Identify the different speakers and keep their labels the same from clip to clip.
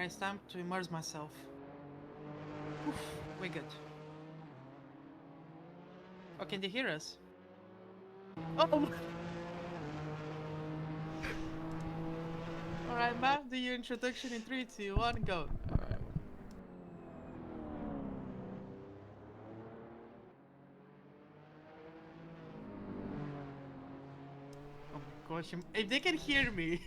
Speaker 1: Alright, it's time to immerse myself. Oof, we're good. Oh, can they hear us? Oh! Alright, Matt, do your introduction in 3, 2, 1, go.
Speaker 2: Alright.
Speaker 1: Oh my gosh, if they can hear me.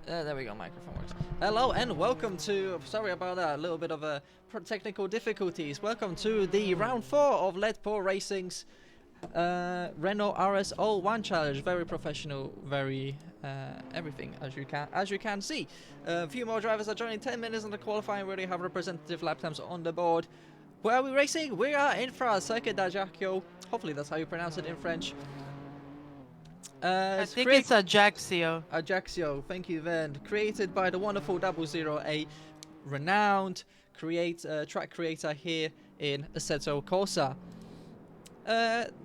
Speaker 2: There we go, microphone works. Hello and welcome to, sorry about that, a little bit of technical difficulties. Welcome to the round 4 of Let Pro Racing's Renault RS01 challenge. Very professional, very everything as you can see. A few more drivers are joining. 10 minutes on the qualifying. We already have representative lap times on the board. Where are we racing? We are in France, Circuit d'Ajaccio. Hopefully that's how you pronounce it in French.
Speaker 1: I think it's Ajaccio.
Speaker 2: Ajaccio, thank you, Ven. Created by the wonderful 00, a renowned track creator here in Assetto Corsa.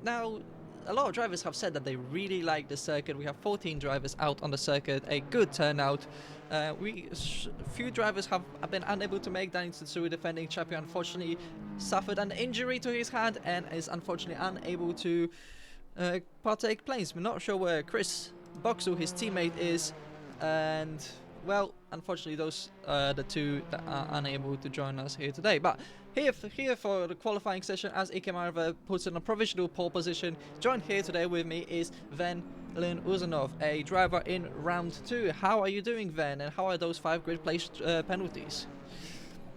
Speaker 2: Now, a lot of drivers have said that they really like the circuit. We have 14 drivers out on the circuit, a good turnout. Few drivers have been unable to make Danny Tsutsui, defending champion, unfortunately suffered an injury to his hand and is unfortunately unable to partake planes. We're not sure where Chris Boxu, his teammate, is, and well, unfortunately those are the two that are unable to join us here today. But here for the qualifying session, as Ike Marva puts in a provisional pole position, joined here today with me is Ven Lin Uzanov, a driver in round 2. How are you doing, Ven, and how are those 5 grid place penalties?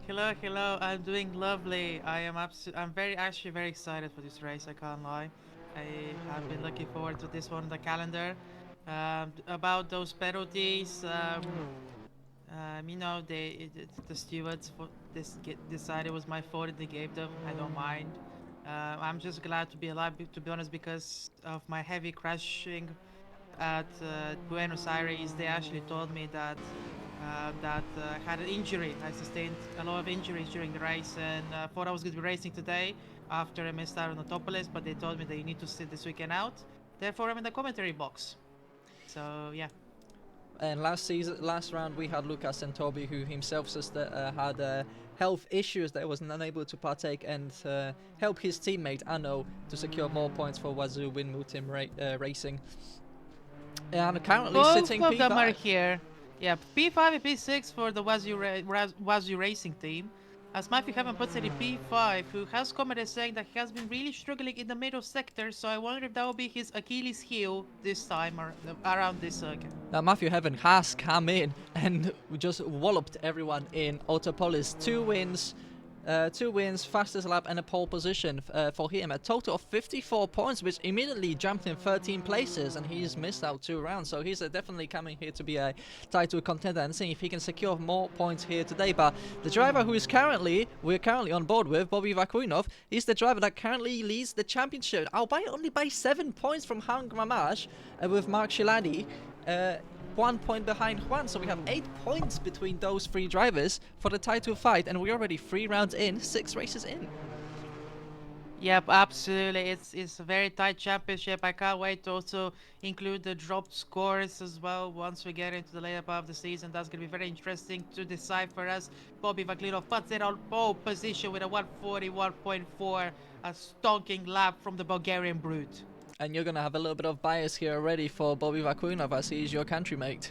Speaker 1: Hello, I'm doing lovely. I'm actually very excited for this race, I can't lie. I have been looking forward to this one on the calendar. About those penalties, the stewards decided it was my fault that they gave them. I don't mind. I'm just glad to be alive, to be honest, because of my heavy crashing at Buenos Aires. They actually told me that I had an injury. I sustained a lot of injuries during the race, and thought I was going to be racing today after I missed out on the top list, but they told me that you need to sit this weekend out. Therefore, I'm in the commentary box. So yeah.
Speaker 2: And last round we had Lucas Santobi, who himself had health issues that was unable to partake and help his teammate Anno to secure more points for Wazoo Winmu Team Racing. And currently
Speaker 1: Both
Speaker 2: sitting
Speaker 1: of
Speaker 2: P5.
Speaker 1: them are here. Yeah, P5 and P6 for the Wazoo Racing team. As Matthew haven't put it in P5, who has commented saying that he has been really struggling in the middle sector, so I wonder if that will be his Achilles heel this time or around this circuit.
Speaker 2: Now Matthew Heaven has come in and just walloped everyone in Autopolis. 2 wins, fastest lap and a pole position for him. A total of 54 points, which immediately jumped him 13 places, and he's missed out 2 rounds. So he's definitely coming here to be a title contender and seeing if he can secure more points here today. But the driver who is we're currently on board with, Bobby Vakuinov, is the driver that currently leads the championship, albeit only by 7 points from Hang Ramage with Mark Shiladi. 1 point behind Juan, so we have 8 points between those 3 drivers for the title fight, and we're already 3 rounds in, 6 races in.
Speaker 1: Yep, absolutely. It's a very tight championship. I can't wait to also include the dropped scores as well once we get into the later part of the season. That's going to be very interesting to decipher as Bobby Vaklinov puts it on pole position with a 141.4, a stonking lap from the Bulgarian brute.
Speaker 2: And you're going to have a little bit of bias here already for Bobby Vakuinov as he's your country mate.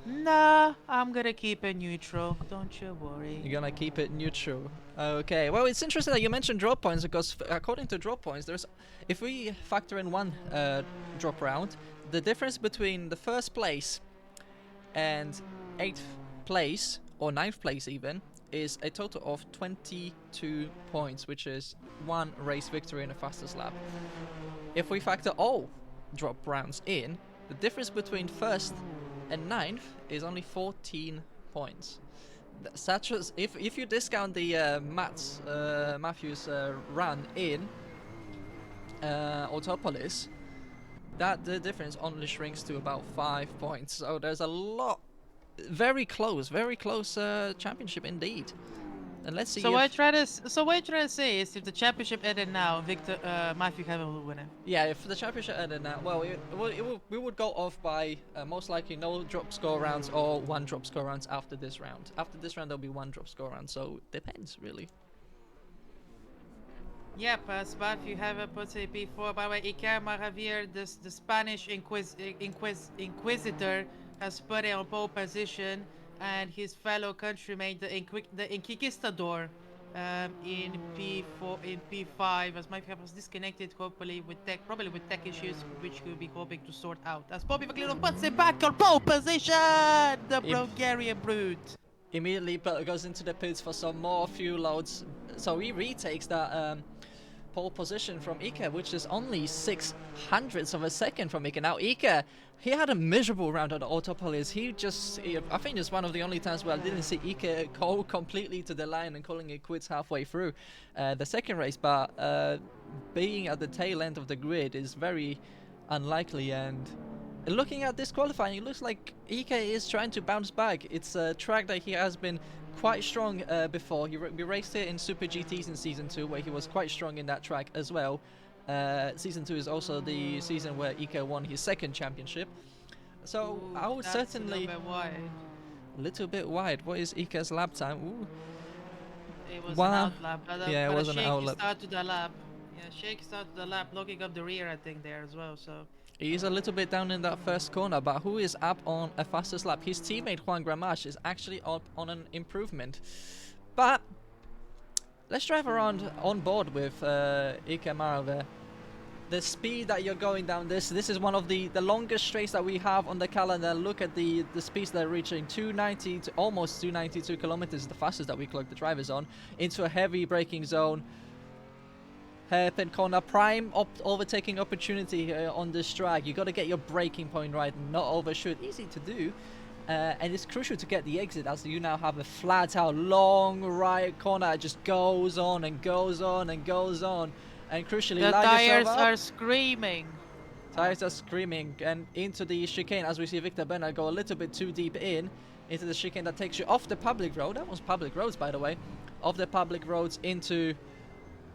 Speaker 1: Nah, I'm gonna keep it neutral. Don't you worry.
Speaker 2: You're going to keep it neutral. Okay, well, it's interesting that you mentioned drop points, because according to drop points, if we factor in one drop round, the difference between the first place and 8th place, or 9th place even, is a total of 22 points, which is 1 race victory in the fastest lap. If we factor all drop rounds in, the difference between 1st and 9th is only 14 points. Such as if you discount the Matthews run in Autopolis, that the difference only shrinks to about 5 points. So there's a lot, very close championship indeed. And let's see
Speaker 1: So
Speaker 2: if...
Speaker 1: what I try to say is, if the championship ended now, Matthew Hamilton will win it.
Speaker 2: Yeah, if the championship ended now, well, we would go off by most likely no drop score rounds or one drop score rounds after this round. After this round, there'll be one drop score round, so depends really.
Speaker 1: Yep, Matthew Hamilton puts a P4. By the way, Iker Maravier, the Spanish Inquisitor, has put it on pole position, and his fellow countryman, the Inquistador, in P5, as Matthew was disconnected, hopefully probably with tech issues, which we'll be hoping to sort out. As Bobby McLeod puts it back on pole position, the Bulgarian brute.
Speaker 2: Immediately goes into the pits for some more fuel loads, so he retakes that pole position from Iker, which is only 600ths of a second from Iker. Now Iker, he had a miserable round on the autopolies. I think it's one of the only times where I didn't see Iker go completely to the line and calling it quits halfway through the second race, but being at the tail end of the grid is very unlikely. And looking at this qualifying, it looks like Iker is trying to bounce back. It's a track that he has been quite strong before. We raced it in Super GTs in Season 2, where he was quite strong in that track as well. Season 2 is also the season where Iker won his second championship. So
Speaker 1: Ooh,
Speaker 2: I would
Speaker 1: that's
Speaker 2: certainly...
Speaker 1: a
Speaker 2: little bit wide. What is Iker's lap time? Ooh.
Speaker 1: It was
Speaker 2: Wow.
Speaker 1: an outlap.
Speaker 2: Yeah, it was an outlap.
Speaker 1: Started the lap. Yeah, Shake started the lap, locking up the rear, I think, there as well. So
Speaker 2: He's a little bit down in that first corner, but who is up on a fastest lap? His teammate Juan Gramache is actually up on an improvement. But let's drive around on board with Iker Maravier. The speed that you're going down this is one of the longest straights that we have on the calendar. Look at the speeds that are reaching 290 to almost 292 kilometers, the fastest that we clocked the drivers on, into a heavy braking zone. Hairpin corner, prime overtaking opportunity on this track. You got to get your braking point right, not overshoot. Easy to do, and it's crucial to get the exit, as you now have a flat out long right corner. It just goes on and goes on and goes on, and crucially,
Speaker 1: the
Speaker 2: line
Speaker 1: tires
Speaker 2: yourself up.
Speaker 1: are screaming.
Speaker 2: Tires are screaming, and into the chicane, as we see Victor Bernard go a little bit too deep into the chicane that takes you off the public road. That was public roads, by the way, off the public roads into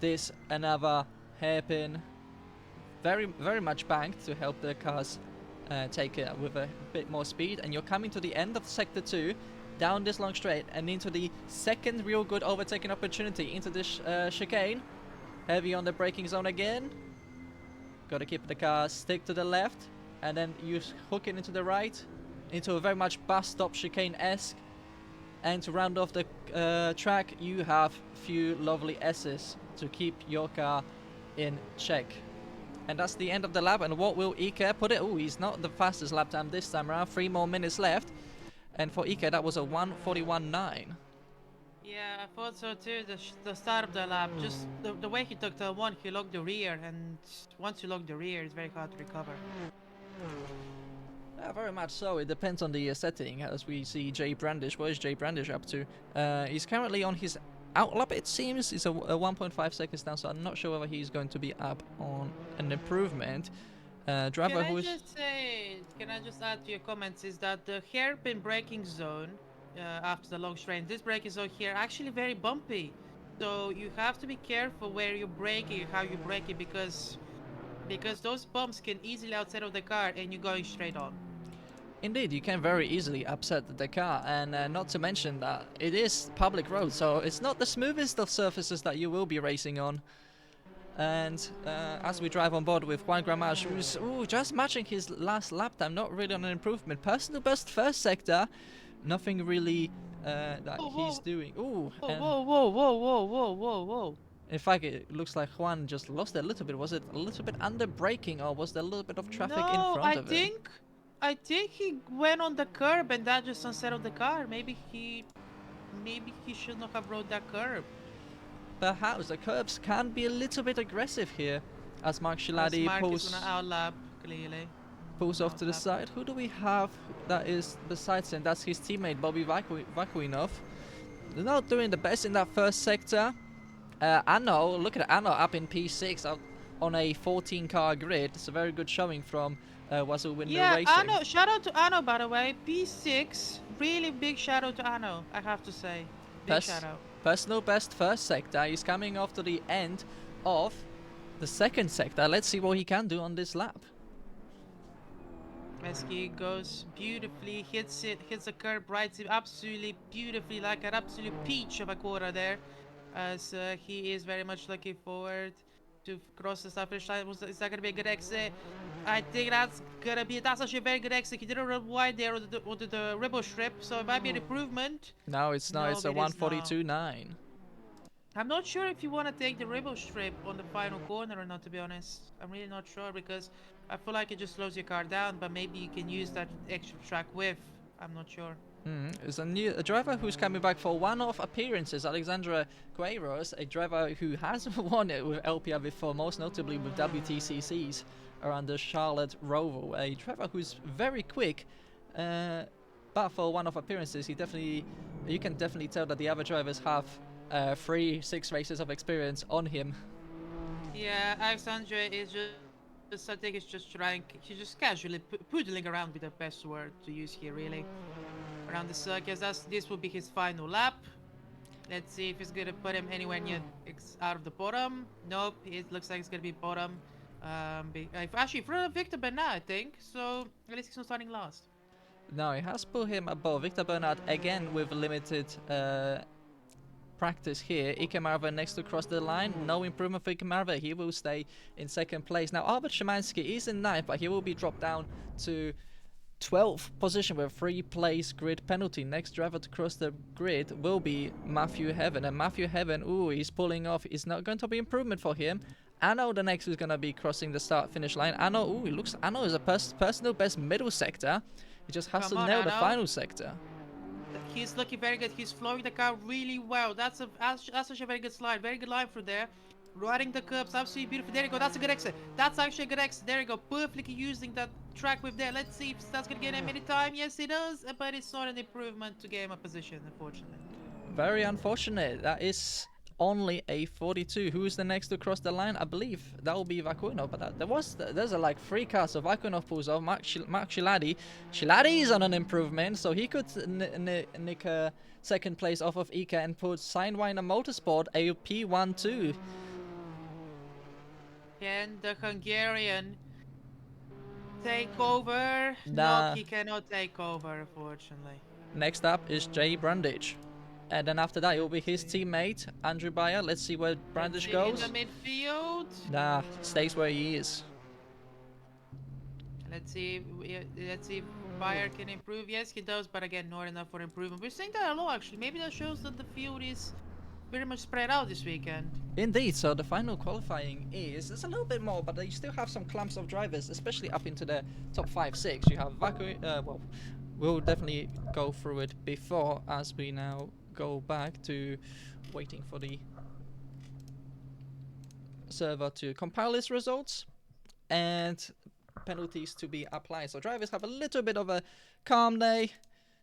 Speaker 2: this another hairpin, very much banked to help the cars take it with a bit more speed. And you're coming to the end of sector 2, down this long straight, and into the second real good overtaking opportunity into this chicane. Heavy on the braking zone again. Got to keep the car stick to the left, and then you hook it into the right, into a very much bus stop chicane-esque. And to round off the track, you have a few lovely S's to keep your car in check. And that's the end of the lap. And what will Iker put it? Oh, he's not the fastest lap time this time around. 3 more minutes left. And for Iker, that was a 1:41.9.
Speaker 1: Yeah, I thought so too. The start of the lap, just the way he took turn 1, he locked the rear, and once you lock the rear, it's very hard to recover.
Speaker 2: Yeah, very much so. It depends on the setting. As we see Jay Brandish. What is Jay Brandish up to? He's currently on his outlap, it seems. He's a 1.5 seconds down, so I'm not sure whether he's going to be up on an improvement. Driver who is...
Speaker 1: Can I just add to your comments, is that the hairpin braking zone after the long straight, this braking zone here, actually very bumpy. So you have to be careful where you're braking, how you brake it, because those bumps can easily outside of the car and you're going straight on.
Speaker 2: Indeed, you can very easily upset the car, and not to mention that it is public road, so it's not the smoothest of surfaces that you will be racing on. And as we drive on board with Juan Gramache, who's just matching his last lap time, not really on an improvement. Personal best first sector, nothing really that he's doing.
Speaker 1: Whoa, whoa.
Speaker 2: In fact, it looks like Juan just lost it a little bit. Was it a little bit under braking, or was there a little bit of traffic in front of him?
Speaker 1: I think he went on the curb and that just unsettled the car. Maybe he should not have rode that curb.
Speaker 2: Perhaps the curbs can be a little bit aggressive here, as Mark Shiladi pulls off to the side. Who do we have that is besides him? That's his teammate Bobby Vakuinov. They're not doing the best in that first sector. Anno, look at Anno up in P6 out on a 14-car grid. It's a very good showing from Wazoo Window Racing.
Speaker 1: Yeah, Anno, shout out to Anno, by the way. P6, really big shout out to Anno, I have to say. Big shout out.
Speaker 2: Personal best first sector. He's coming off to the end of the second sector. Let's see what he can do on this lap.
Speaker 1: Meski goes beautifully, hits the curb right, absolutely beautifully, like an absolute peach of a quarter there. As he is very much looking forward to cross the start finish line. Is that gonna be a good exit? I think that's actually a very good exit. He didn't run wide there on the ribble strip, so it might be an improvement.
Speaker 2: No, it's not.
Speaker 1: No,
Speaker 2: It's a
Speaker 1: it is not.
Speaker 2: 142.9.
Speaker 1: I'm not sure if you want to take the ribble strip on the final corner or not, to be honest. I'm really not sure because I feel like it just slows your car down, but maybe you can use that extra track width. I'm not sure.
Speaker 2: Is a driver who's coming back for one-off appearances, Alexandra Queiroz, a driver who has won it with LPR before, most notably with WTCCs around the Charlotte Roval. A driver who's very quick, but for one-off appearances, you can definitely tell that the other drivers have 3-6 races of experience on him.
Speaker 1: Yeah, Alexandra is just I think it's just trying, she's just casually poodling around with the best word to use here, really. Around the circus, this will be his final lap. Let's see if he's gonna put him anywhere near out of the bottom. Nope, it looks like it's gonna be bottom. Actually, in front of Victor Bernard, I think. So at least he's not starting last.
Speaker 2: No, it has put him above Victor Bernard again with limited practice here. Ike Marva next to cross the line. No improvement for Ike Marva. He will stay in second place. Now Albert Szymanski is in ninth, but he will be dropped down to 12th position with a 3-place grid penalty. Next driver to cross the grid will be Matthew Heaven, and Matthew Heaven, ooh, he's pulling off. It's not going to be improvement for him. Anno the next who's going to be crossing the start finish line. Anno, ooh, it looks Anno is a personal best middle sector. He just has to nail the final sector.
Speaker 1: He's looking very good. He's flowing the car really well. That's actually a very good slide. Very good line through there. Riding the curbs, absolutely beautiful. There you go. That's a good exit. That's actually a good exit. There you go. Perfectly using that track with there. Let's see if that's gonna get him any time. Yes, it does. But it's not an improvement to get him a position, unfortunately.
Speaker 2: Very unfortunate. That is only a 42. Who's the next to cross the line? I believe that will be Vakuinov. But there's like 3 cars. So Vakuinov pulls off. Mark Shiladi. Shiladi is on an improvement, so he could nick second place off of Ika and put Signwiner Motorsport a P12.
Speaker 1: Can the Hungarian take over?
Speaker 2: Nah.
Speaker 1: No, he cannot take over, unfortunately.
Speaker 2: Next up is Jay Brundage. And then after that, it will be his teammate, Andrew Bayer. Let's see where Brundage goes.
Speaker 1: In the midfield.
Speaker 2: Nah, stays where he is.
Speaker 1: Let's see if Bayer can improve. Yes, he does, but again, not enough for improvement. We're seeing that a lot, actually. Maybe that shows that the field is very much spread out this weekend.
Speaker 2: Indeed, so the final qualifying there's a little bit more, but you still have some clumps of drivers, especially up into the top 5-6. You have well, we'll definitely go through it before, as we now go back to waiting for the server to compile its results and penalties to be applied. So drivers have a little bit of a calm day,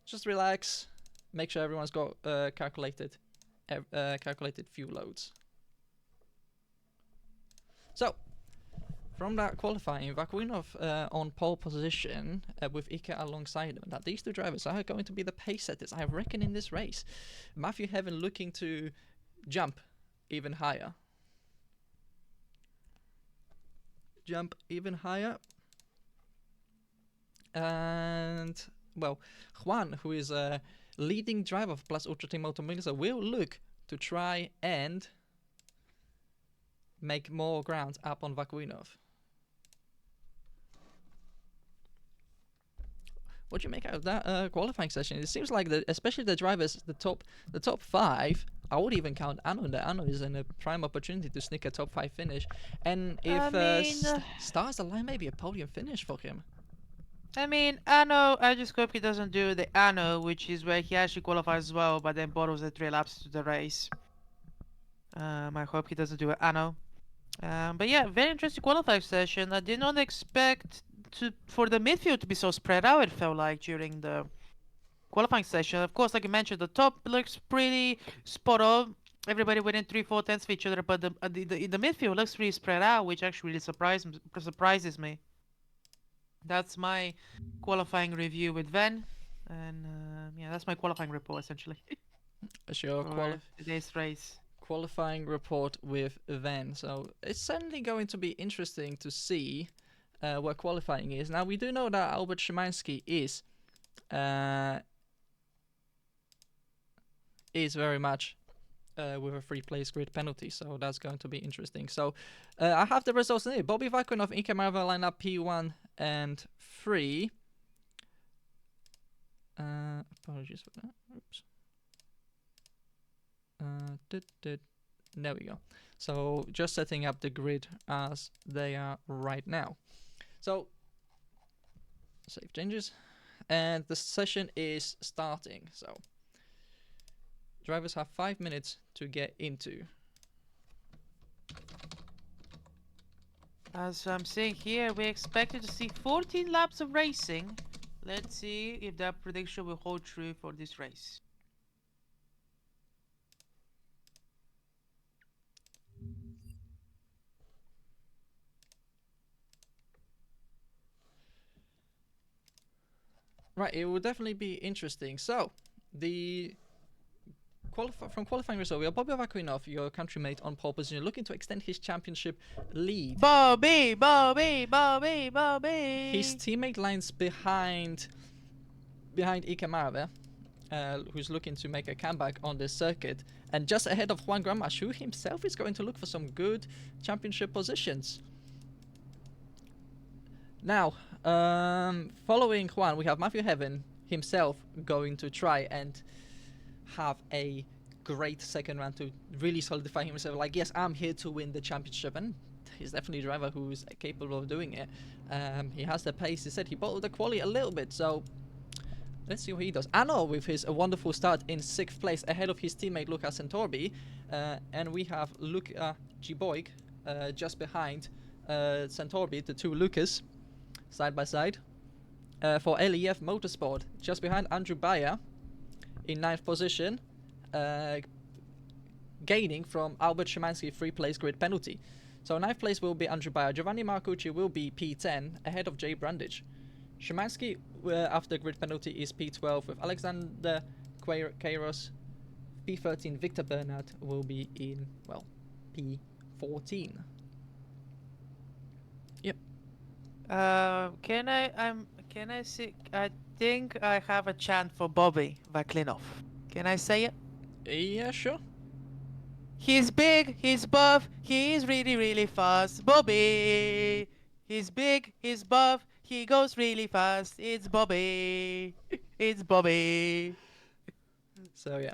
Speaker 2: just relax, make sure everyone's got calculated fuel loads. So, from that qualifying, Vakuinov on pole position with Ike alongside him. That these two drivers are going to be the pace setters, I reckon, in this race. Matthew Heaven looking to jump even higher. And, well, Juan, who is a leading driver of Plus Ultra Team Moto Melissa, will look to try and make more ground up on Vakuinov. What do you make out of that qualifying session? It seems like especially the drivers, the top 5. I would even count Anno. Anno is in a prime opportunity to sneak a top 5 finish, and if stars align, maybe a podium finish for him.
Speaker 1: I mean, Anno, I just hope he doesn't do the Anno, which is where he actually qualifies as well, but then bottles the 3 laps to the race. I hope he doesn't do an Anno. But yeah, very interesting qualifying session. I did not expect for the midfield to be so spread out, it felt like, during the qualifying session. Of course, like you mentioned, the top looks pretty spot on. Everybody within 3-4 tenths of each other, but the midfield looks really spread out, which actually really surprises me. That's my qualifying review with Ven, and yeah, that's my qualifying report essentially.
Speaker 2: As your
Speaker 1: for today's race.
Speaker 2: qualifying report with Van. So it's certainly going to be interesting to see what qualifying is. Now we do know that Albert Szymański is very much with a free place grid penalty, so that's going to be interesting. So I have the results in here. Bobby Vakunov, Inke Marvel line up P1 and 3. Apologies for that. Oops. There we go. So just setting up the grid as they are right now. So save changes, and the session is starting. So drivers have 5 minutes to get into.
Speaker 1: As I'm seeing here, we expected to see 14 laps of racing. Let's see if that prediction will hold true for this race.
Speaker 2: Right, it will definitely be interesting. So, the from qualifying result, we have Bobby Vakunov, your countrymate, on pole position, looking to extend his championship lead.
Speaker 1: Bobby, Bobby, Bobby, Bobby.
Speaker 2: His teammate lines behind Ike Marve, who's looking to make a comeback on this circuit, and just ahead of Juan Gramash, who himself is going to look for some good championship positions. Now, following Juan, we have Matthew Heaven himself going to try and have a great second round to really solidify himself. Like, yes, I'm here to win the championship, and he's definitely a driver who's capable of doing it. He has the pace. He said he bottled the quality a little bit, so let's see what he does. Anno with his wonderful start in 6th place ahead of his teammate Lukas Santorbi, and we have Luka Giboig just behind Santorbi, the two Lucas, side by side. For LEF Motorsport, just behind Andrew Bayer in 9th position, gaining from Albert Szymański 3 place grid penalty. So 9th place will be Andrew Bayer. Giovanni Marcucci will be P10 ahead of Jay Brandage. Szymański after grid penalty is P12 with Alexander Queiroz. P13 Victor Bernard will be in, well, P14. Yep.
Speaker 1: Can I see? I think I have a chant for Bobby Vaklinov. Can I say it?
Speaker 2: Yeah, sure.
Speaker 1: He's big, he's buff, he's really, really fast. Bobby! He's big, he's buff, he goes really fast. It's Bobby! It's Bobby!
Speaker 2: So, yeah.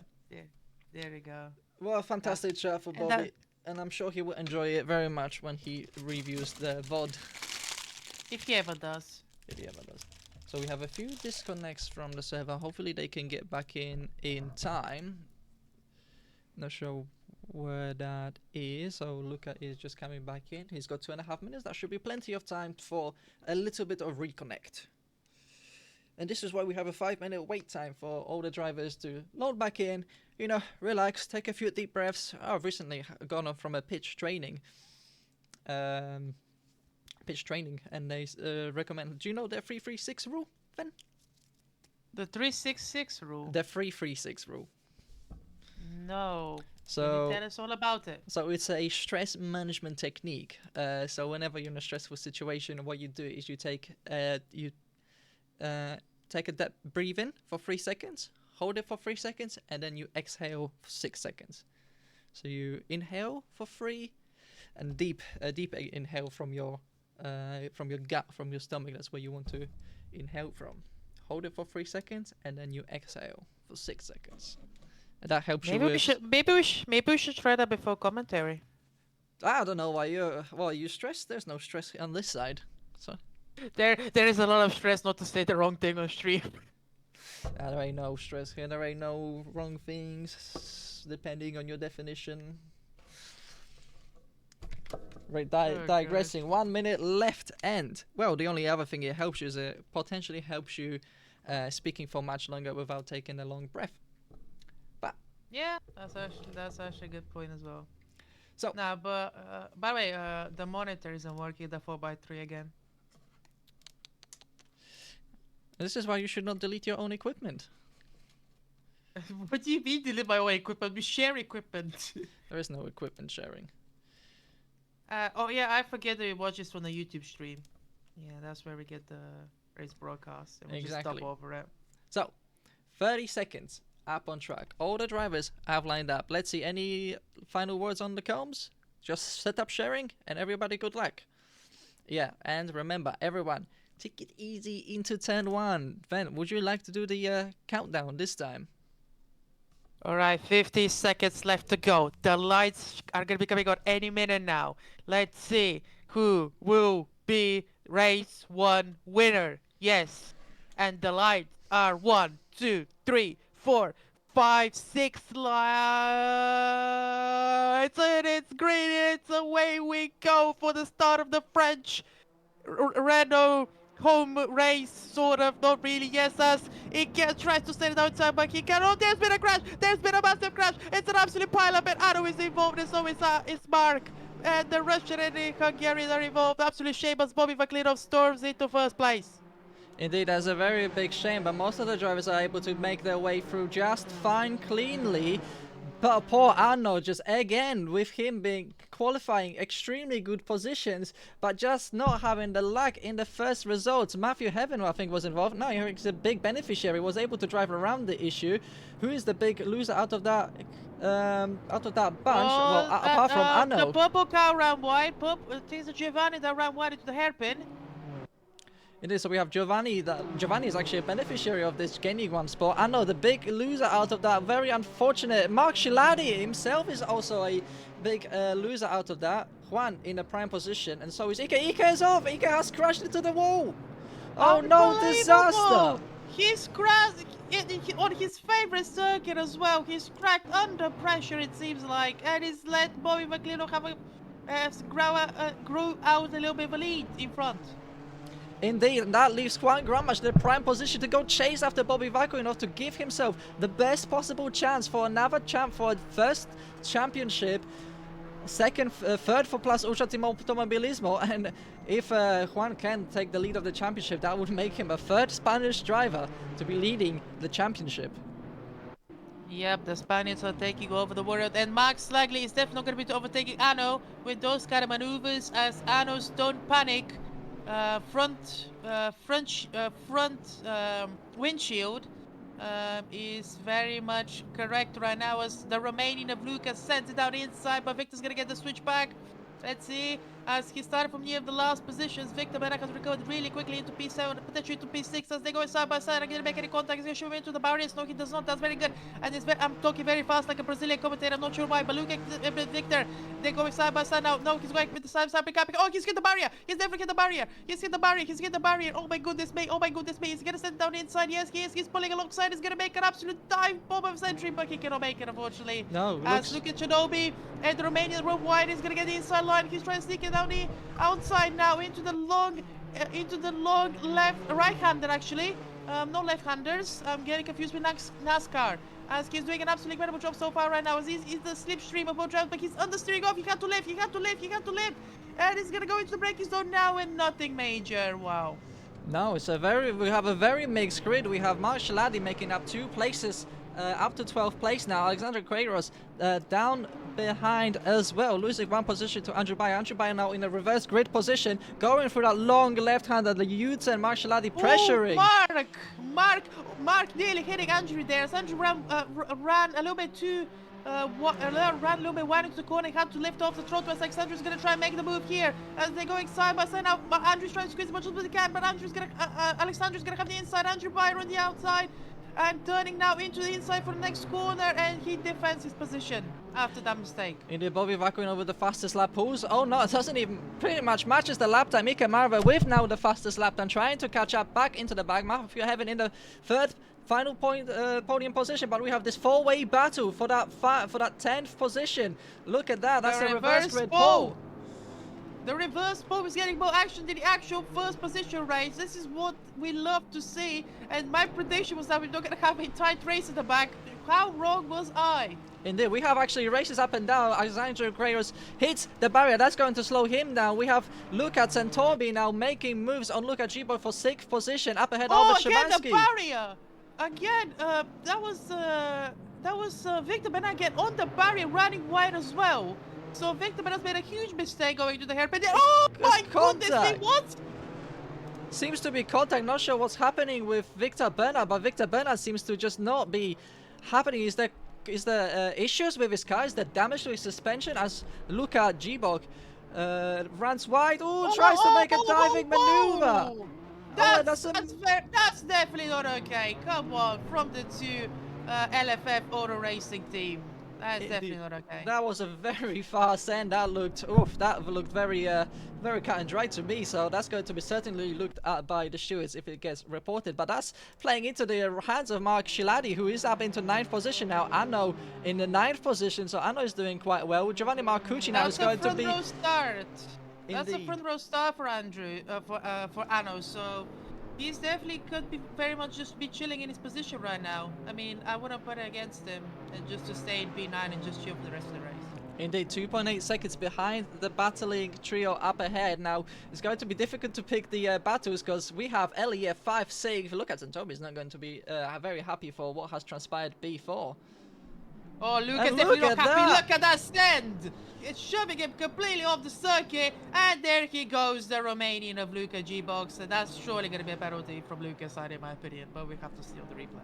Speaker 1: There we go.
Speaker 2: Well, fantastic chat for
Speaker 1: and
Speaker 2: Bobby, and I'm sure he will enjoy it very much when he reviews the VOD.
Speaker 1: If he ever does.
Speaker 2: If he ever does. So we have a few disconnects from the server. Hopefully they can get back in time. Not sure where that is. So Luca is just coming back in. He's got 2.5 minutes. That should be plenty of time for a little bit of reconnect. And this is why we have a 5-minute wait time for all the drivers to load back in, you know, relax, take a few deep breaths. I've recently gone off from a pitch training. And they recommend. Do you know the 336 rule, Ben?
Speaker 1: The 366 rule?
Speaker 2: The 336 rule.
Speaker 1: No.
Speaker 2: So
Speaker 1: can you tell us all about it?
Speaker 2: So it's a stress management technique. So whenever you're in a stressful situation, what you do is you take a deep breathe in for 3 seconds, hold it for 3 seconds, and then you exhale for 6 seconds. So you inhale for 3, and deep inhale from your gut, from your stomach. That's where you want to inhale from. Hold it for 3 seconds, and then you exhale for 6 seconds. And that helps you with...
Speaker 1: Maybe we should try that before commentary.
Speaker 2: I don't know why you stressed. There's no stress on this side. So
Speaker 1: there is a lot of stress not to say the wrong thing on stream.
Speaker 2: There ain't no stress here. There ain't no wrong things, depending on your definition. Right, digressing. God. 1 minute left, and well, the only other thing it helps you is it potentially helps you speaking for much longer without taking a long breath. But
Speaker 1: yeah, that's actually a good point as well.
Speaker 2: So
Speaker 1: now, but by the way, the monitor isn't working. The 4x3 again.
Speaker 2: This is why you should not delete your own equipment.
Speaker 1: What do you mean delete my own equipment? We share equipment.
Speaker 2: There is no equipment sharing.
Speaker 1: Oh yeah, I forget that we watch this from the YouTube stream. Yeah, that's where we get the race broadcast. And we just
Speaker 2: Exactly.
Speaker 1: stop over it.
Speaker 2: So, 30 seconds up on track. All the drivers have lined up. Let's see, any final words on the combs? Just set up sharing and everybody good luck. Yeah, and remember, everyone, take it easy into turn 1. Ven, would you like to do the countdown this time?
Speaker 1: Alright, 50 seconds left to go. The lights are gonna be coming on any minute now. Let's see who will be race 1 winner. Yes. And the lights are 1, 2, 3, 4, 5, 6 lights. And it's green. It's away we go for the start of the French Renault home race, sort of, not really. Yes, as Ike tries to stand it outside, but he can. Oh, there's been a crash. There's been a massive crash. It's an absolute pile-up, and Arno is involved, and so is Mark. And the Russian and the Hungarian are involved. Absolute shame as Bobby Vaklinov storms into first place.
Speaker 2: Indeed, that's a very big shame, but most of the drivers are able to make their way through just fine, cleanly. But poor Arno, just again, with him being qualifying extremely good positions, but just not having the luck in the first results. Matthew Heaven, I think, was involved. No, he's a big beneficiary, was able to drive around the issue. Who is the big loser out of that bunch? Well, apart from Arno.
Speaker 1: The purple car ran wide. It is Giovanni that ran wide into the hairpin.
Speaker 2: It is, so we have Giovanni. Giovanni is actually a beneficiary of this gaining one spot. I know the big loser out of that, very unfortunate. Mark Shiladi himself is also a big loser out of that. Juan in a prime position, and so is Ike. Ike is off. Ike has crashed into the wall. Oh no, disaster!
Speaker 1: He's crashed on his favorite circuit as well. He's cracked under pressure, it seems like, and he's let Bobby Vaklinov have grew out a little bit of a lead in front.
Speaker 2: Indeed, and that leaves Juan Gramash in the prime position to go chase after Bobby Vaklinov to give himself the best possible chance for another for a first championship, third for Plus Ultra Team Automobilismo, and if Juan can take the lead of the championship, that would make him a third Spanish driver to be leading the championship.
Speaker 1: Yep, the Spaniards are taking over the world, and Max Slagley is definitely going to be overtaking Arno with those kind of maneuvers, as Arno's don't panic. Front windshield is very much correct right now, as the Romanian of Lucas sends it down inside, but Victor's gonna get the switch back. Let's see, as he started from near the last positions, Victor Benak has recovered really quickly into P7, potentially into P6, as they go side by side. Are going to make any contact. He's going to shoot into the barriers. No, he does not. That's very good. And I'm talking very fast like a Brazilian commentator. I'm not sure why, but look at Victor. They're going side by side now. No, he's going with the side pickup. Oh, he's hit the barrier. He's definitely hit the barrier. He's hit the barrier. He's hit the barrier. Oh my goodness me. Oh my goodness me. He's going to send down inside. Yes, he is. He's pulling alongside. He's going to make an absolute dive bomb of century, but he cannot make it, unfortunately.
Speaker 2: No,
Speaker 1: look at Shinobi and the Romanian rope wide. He's going to get the inside line. He's trying to sneak it down the outside now into the long right-hander actually. No left-handers. I'm getting confused with NASCAR. As he's doing an absolutely incredible job so far right now. As he's the slipstream of both drivers, but he's understeering off. He can't to lift. He can't to lift. He can't to lift. And he's gonna go into the braking zone now, and nothing major. Wow.
Speaker 2: No, it's we have a very mixed grid. We have Mark Shiladi making up 2 places, up to 12th place now. Alexander Queiroz down behind as well, losing 1 position to Andrew Bayer. Andrew Bayer now in a reverse grid position, going through that long left-hander, the U-turn. Mark Shiladi pressuring.
Speaker 1: Mark nearly hitting Andrew there. As Andrew ran a little bit too. Ran a little bit wide into the corner, had to lift off the throttle, as Alexander's going to try and make the move here as they're going side by side now. Andrew's trying to squeeze as much as he can, but Alexander's going to have the inside, Andrew Bayer on the outside, and turning now into the inside for the next corner, and he defends his position after that mistake.
Speaker 2: Indeed, Bobby Vaklinov with the fastest lap pulls. Oh no, it doesn't even pretty much matches the lap time. Ike Marva with now the fastest lap time, trying to catch up back into the back. Matthew Heaven in the third final podium position, but we have this 4-way battle for that 10th position. Look at that, that's a reverse grid pole.
Speaker 1: The reverse pole is getting more action than the actual first position race. This is what we love to see, and my prediction was that we're not going to have a tight race at the back. How wrong was I?
Speaker 2: Indeed, we have actually races up and down. Alexander Queiroz hits the barrier. That's going to slow him down. We have Lukács and Torby now making moves on Lukács Gibo for 6th position, up ahead Albert Szymanski.
Speaker 1: The barrier! again, that was Victor Benaget on the barrier running wide as well. So Victor Benaget made a huge mistake going to the hairpin. Oh my goodness, he
Speaker 2: Contact.
Speaker 1: what?
Speaker 2: Seems to be contact. Not sure what's happening with Victor Bernard, but Victor Bernard seems to just not be happening. Is there issues with his car? Is there damage to his suspension as Luka Gbok runs wide? Ooh, tries to make a diving maneuver.
Speaker 1: That's,
Speaker 2: a-
Speaker 1: that's definitely not okay. Come on, from the two LFF auto racing team. That's definitely not okay.
Speaker 2: That was a very fast end. That looked very very cut and dry to me. So that's going to be certainly looked at by the stewards if it gets reported. But that's playing into the hands of Mark Shiladi, who is up into 9th position now. Anno in the 9th position, so Anno is doing quite well. Giovanni Marcucci now is going to be.
Speaker 1: That's a front row start. That's a
Speaker 2: Indeed.
Speaker 1: front row start for for Anno. So he's definitely could be very much just be chilling in his position right now. I mean, I wouldn't put it against him and just to stay in P9 and just chill for the rest of the race.
Speaker 2: Indeed, 2.8 seconds behind the battling trio up ahead. Now, it's going to be difficult to pick the battles because we have LEF 5-6. Look at Santobi is not going to be very happy for what has transpired before.
Speaker 1: Oh, Lucas
Speaker 2: And
Speaker 1: definitely
Speaker 2: look
Speaker 1: not
Speaker 2: at
Speaker 1: happy.
Speaker 2: that.
Speaker 1: Look at that stand! It's shoving him completely off the circuit, and there he goes, the Romanian of Luka G-Box. And that's surely going to be a penalty from Lucas' side, in my opinion, but we have to see on the replay.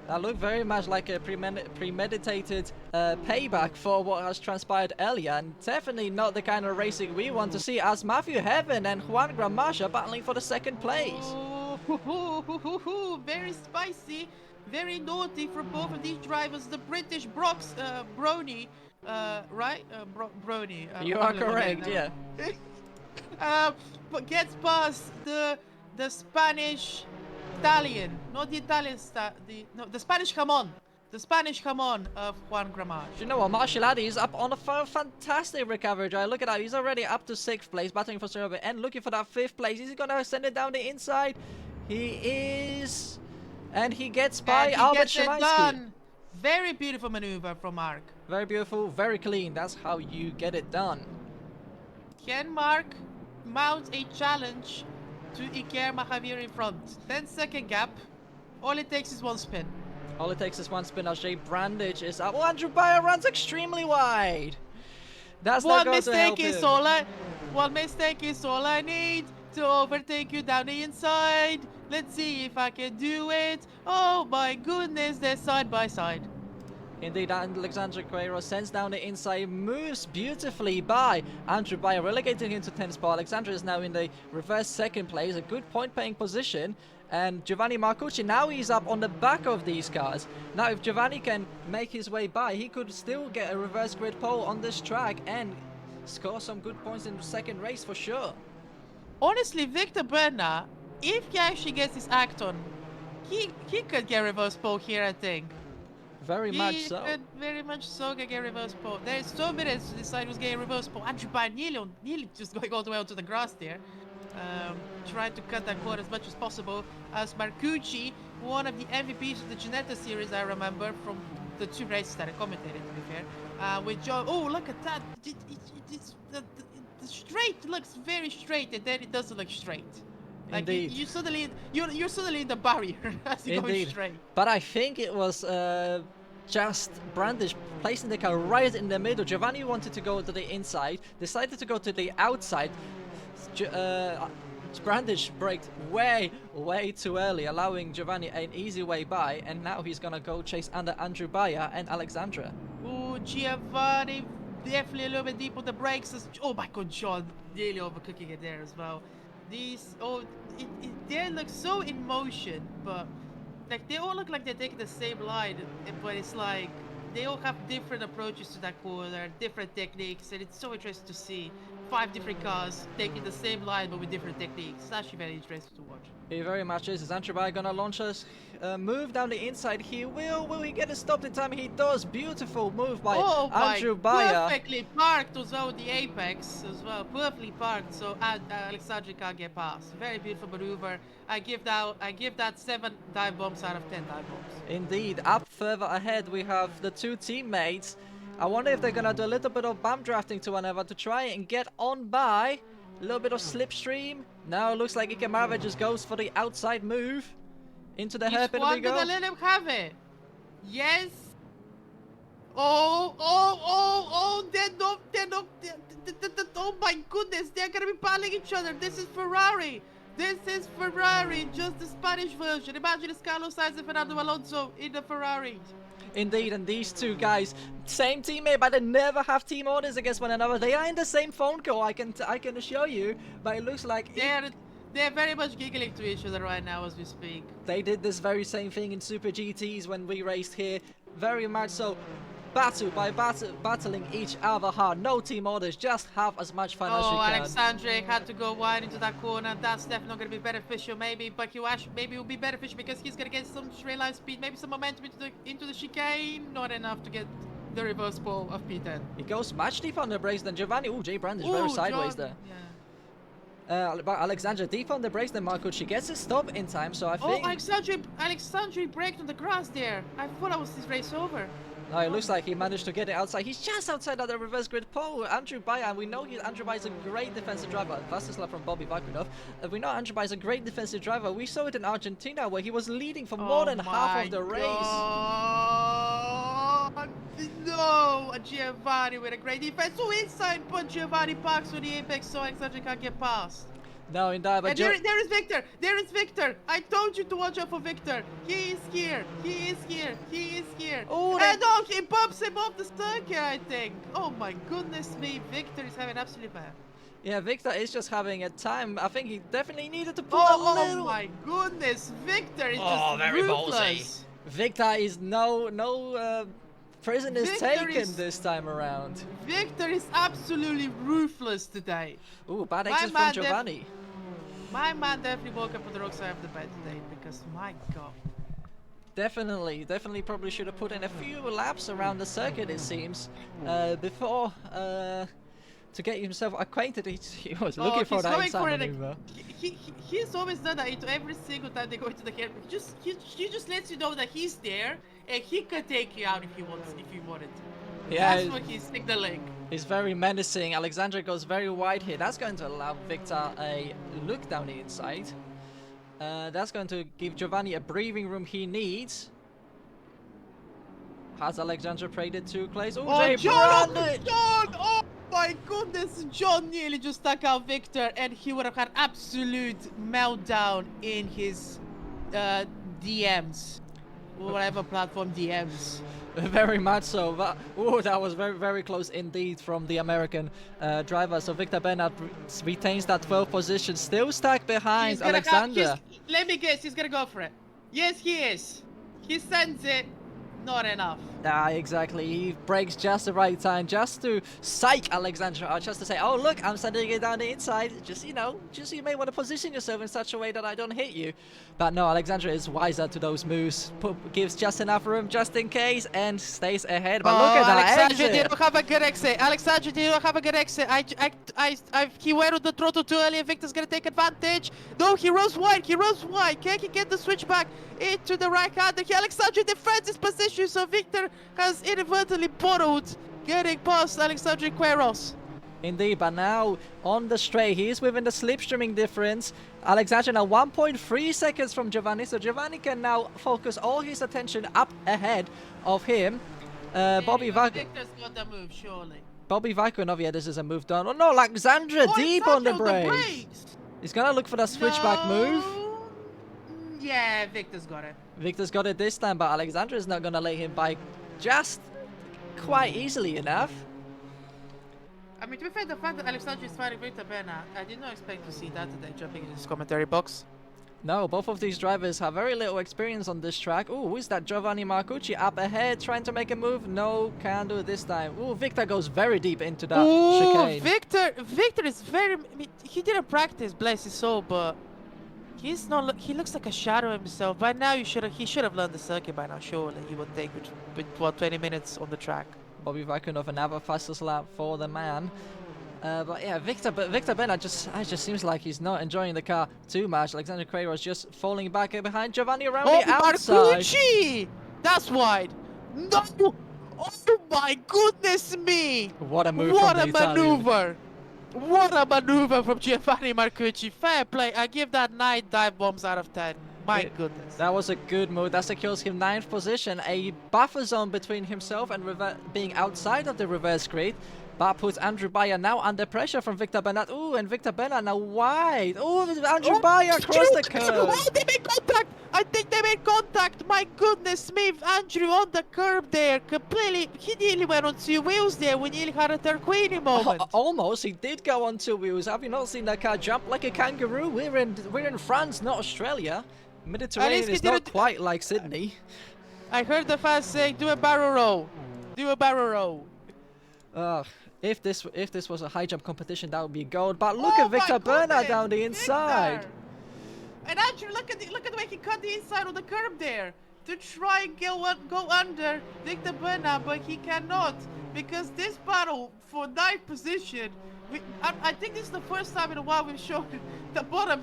Speaker 2: That looked very much like a premeditated payback for what has transpired earlier, and definitely not the kind of racing we want to see as Matthew Heaven and Juan Gramash are battling for the 2nd place.
Speaker 1: Oh, very spicy, very naughty for both of these drivers. The British Brony, right? Brony.
Speaker 2: You are correct, yeah.
Speaker 1: But gets past the Spanish Italian, not the Italian the Spanish Jamon. The Spanish Jamon of Juan Gramash.
Speaker 2: You know what, Marshalladi is up on a fantastic recovery drive. Look at that, he's already up to 6th place, battling for Serbia and looking for that 5th place. Is he gonna send it down the inside? He is, and he gets by
Speaker 1: And he
Speaker 2: Albert
Speaker 1: gets it
Speaker 2: Szymański.
Speaker 1: done. Very beautiful maneuver from Mark.
Speaker 2: Very beautiful, very clean. That's how you get it done.
Speaker 1: Can Mark mount a challenge to Iker Mahavir in front? 10-second gap. All it takes is one spin.
Speaker 2: All it takes is one spin as Jay Brandage is up. Oh, Andrew Bayer runs extremely wide. That's not
Speaker 1: One
Speaker 2: going to help
Speaker 1: mistake is
Speaker 2: him.
Speaker 1: one mistake is all I need to overtake you down the inside. Let's see if I can do it. Oh my goodness, they're side by side.
Speaker 2: Indeed, and Alexandre Guerrero sends down the inside, moves beautifully by Andrew Bayer, relegating him to 10th spot. Alexandre is now in the reverse 2nd place, a good point-paying position. And Giovanni Marcucci, now he's up on the back of these cars. Now, if Giovanni can make his way by, he could still get a reverse grid pole on this track and score some good points in the 2nd race for sure.
Speaker 1: Honestly, Victor Berna, if he actually gets his act on, he could get reverse pole here, I think.
Speaker 2: Very much so.
Speaker 1: He could very much so get reverse pole. There's 2 minutes to decide who's getting reverse pole. Andrew Bayer nearly just going all the way onto the grass there. Trying to cut that corner as much as possible. As Marcucci, one of the MVPs of the Ginetta series, I remember, from the 2 races that I commentated, to be fair. With John. Oh, look at that. The straight looks very straight, and then it doesn't look straight. Like
Speaker 2: Indeed.
Speaker 1: you're suddenly in the barrier as you're going
Speaker 2: Indeed.
Speaker 1: straight.
Speaker 2: But I think it was just Brandish placing the car right in the middle. Giovanni wanted to go to the inside, decided to go to the outside. Brandish braked way too early, allowing Giovanni an easy way by, and now he's gonna go chase under Andrew Bayer and Alexandra.
Speaker 1: Ooh, Giovanni definitely a little bit deep on the brakes. Oh my god, John nearly overcooking it there as well. They look so in motion, but like they all look like they're taking the same line, but it's like they all have different approaches to that corner, different techniques, and it's so interesting to see 5 different cars taking the same line but with different techniques. It's actually very interesting to watch.
Speaker 2: He very much is. Is Andrew Bayer gonna launch us? Move down the inside. He will. Will he get it stopped in time? He does. Beautiful move by Andrew Bayer.
Speaker 1: Perfectly parked as well with the apex as well. Perfectly parked, so Alexandre can't get past. Very beautiful maneuver. I give that 7 dive bombs out of 10 dive bombs.
Speaker 2: Indeed. Up further ahead, we have the 2 teammates. I wonder if they're gonna do a little bit of bump drafting to one another to try and get on by. A little bit of slipstream. Now it looks like Ike Marva just goes for the outside move. Into the
Speaker 1: He's
Speaker 2: hairpin we
Speaker 1: one,
Speaker 2: go.
Speaker 1: gonna let him have it. Yes. Oh my goodness, they're gonna be battling each other. This is Ferrari. This is Ferrari, just the Spanish version. Imagine it's Carlos Sainz and Fernando Alonso in the Ferrari.
Speaker 2: Indeed, and these two guys, same teammate, but they never have team orders against one another. They are in the same phone call, I can assure you, but it looks like
Speaker 1: They're very much giggling to each other right now as we speak.
Speaker 2: they did this very same thing in Super GTs when we raced here. Very much so. Battling each other hard. No team orders, just have as much fun as you can.
Speaker 1: Alexandre had to go wide into that corner. That's definitely not going to be beneficial. Maybe, but maybe it will be beneficial because he's going to get some straight line speed, maybe some momentum into the chicane. Not enough to get the reverse ball of P10.
Speaker 2: He goes much deeper on the brakes than Giovanni. Ooh, Jay Brandish very sideways there.
Speaker 1: Yeah.
Speaker 2: But Alexandra deep on the brakes than Marcucci gets his stop in time, so I think...
Speaker 1: Alexandre braked on the grass there. I thought I was his race over.
Speaker 2: No, it looks like he managed to get it outside. He's just outside of the reverse grid pole. Andrew Bayer, and we know Andrew Bayer is a great defensive driver. Fastest lap from Bobby Vakunov. We know Andrew Bayer is a great defensive driver. We saw it in Argentina where he was leading for more than half of the race.
Speaker 1: No, Giovanni with a great defense. So inside, but Giovanni parks on the apex so Alexandre can't get past.
Speaker 2: No, in that, but
Speaker 1: and there is Victor. There is Victor. I told you to watch out for Victor. He is here. He is here. He is here.
Speaker 2: Oh,
Speaker 1: and no, he bumps him off the circuit, I think. Oh my goodness me. Victor is having absolutely bad.
Speaker 2: Yeah, Victor is just having a time. I think he definitely needed to put a little...
Speaker 1: Oh my goodness. Victor is just
Speaker 2: very
Speaker 1: ruthless.
Speaker 2: ballsy. Victor is no prisoners
Speaker 1: Victor
Speaker 2: taken this time around.
Speaker 1: Victor is absolutely ruthless today.
Speaker 2: Ooh, bad exit from Giovanni.
Speaker 1: My man definitely woke up on the wrong side of the bed today because my god.
Speaker 2: Definitely probably should have put in a few laps around the circuit, it seems, before to get himself acquainted. He was looking for that inside maneuver.
Speaker 1: He's always done that into every single time they go into the hair. He just lets you know that he's there and he can take you out if he wanted to.
Speaker 2: Yeah,
Speaker 1: that's what he's signaling.
Speaker 2: He's very menacing. Alexandre goes very wide here. That's going to allow Victor a look down the inside. That's going to give Giovanni a breathing room he needs. Has Alexandre played it too close? Oh,
Speaker 1: John! Oh my goodness! John nearly just stuck out Victor and he would have had absolute meltdown in his DMs. Whatever platform DMs.
Speaker 2: Very much so. But, oh, that was very close indeed from the American driver. So Victor Bernard retains that 12th position, still stuck behind Alexander.
Speaker 1: Let me guess, he's gonna go for it. Yes, he is. He sends it. Not enough.
Speaker 2: Ah, exactly. He breaks just the right time, just to psych Alexandra out, just to say, oh look, I'm sending it down the inside. Just, you may want to position yourself in such a way that I don't hit you. But no, Alexandra is wiser to those moves. Gives just enough room just in case and stays ahead. But look at that
Speaker 1: Alexandra
Speaker 2: exit.
Speaker 1: didn't have a good exit. Alexandra didn't have a good exit. He went on the throttle too early and Victor's gonna take advantage. No, he rose wide. Can he get the switch back into the right hand? Alexandra defends his position, so Victor has inadvertently borrowed getting past Alexandre Queiroz.
Speaker 2: Indeed, but now on the straight, he is within the slipstreaming difference. Alexandre now 1.3 seconds from Giovanni, so Giovanni can now focus all his attention up ahead of him. Bobby Vakunov.
Speaker 1: Victor's got the move, surely.
Speaker 2: Bobby Vakunov, yeah, this is a move done. Oh no, Alexandre deep on the brakes. He's gonna look for that switchback move.
Speaker 1: Yeah, Victor's got it.
Speaker 2: Victor's got it this time, but Alexandre is not gonna let him by just quite easily enough.
Speaker 1: I mean, to be fair, the fact that Alexandre is fighting Victor Bernard, I did not expect to see that today jumping into this commentary box.
Speaker 2: No, both of these drivers have very little experience on this track. Ooh, who is that? Giovanni Marcucci up ahead, trying to make a move. No, can do it this time. Ooh, Victor goes very deep into that chicane.
Speaker 1: Victor is very... I mean, he didn't practice, bless his soul, but... He's not. He looks like a shadow himself. By now, he should have learned the circuit by now. Surely he would take what 20 minutes on the track.
Speaker 2: Bobby Vakunov, another fastest lap for the man. But yeah, Victor Bernard just seems like he's not enjoying the car too much. Alexandre Queiroz just falling back behind Giovanni around the outside.
Speaker 1: Marcucci! That's wide. No! Oh my goodness me!
Speaker 2: What a move!
Speaker 1: What a maneuver! What a maneuver from Giovanni Marcucci. Fair play. I give that 9 dive bombs out of 10. My
Speaker 2: It-
Speaker 1: goodness.
Speaker 2: That was a good move. That secures him 9th position. A buffer zone between himself and being outside of the reverse grid. That puts Andrew Bayer now under pressure from Victor Bernard. Ooh, and Victor Bernard now wide. Ooh, Andrew Bayer across the curve.
Speaker 1: Oh, they made contact! I think they made contact! My goodness me, Andrew on the curb there, completely. He nearly went on 2 wheels there. We nearly had a Tarquini moment.
Speaker 2: Almost, he did go on 2 wheels. Have you not seen that car jump like a kangaroo? We're in France, not Australia. Mediterranean
Speaker 1: he
Speaker 2: is not
Speaker 1: didn't-
Speaker 2: quite like Sydney.
Speaker 1: I heard the fans saying, do a barrel roll. Do a barrel roll.
Speaker 2: If this was a high jump competition, that would be gold. But look
Speaker 1: Oh
Speaker 2: at Victor
Speaker 1: my
Speaker 2: Bernard
Speaker 1: goodness,
Speaker 2: down the inside.
Speaker 1: Victor. And Andrew, look at the way he cut the inside of the curb there to try and go under Victor Bernard, but he cannot because this battle for 9th position. I think this is the first time in a while we've shown the bottom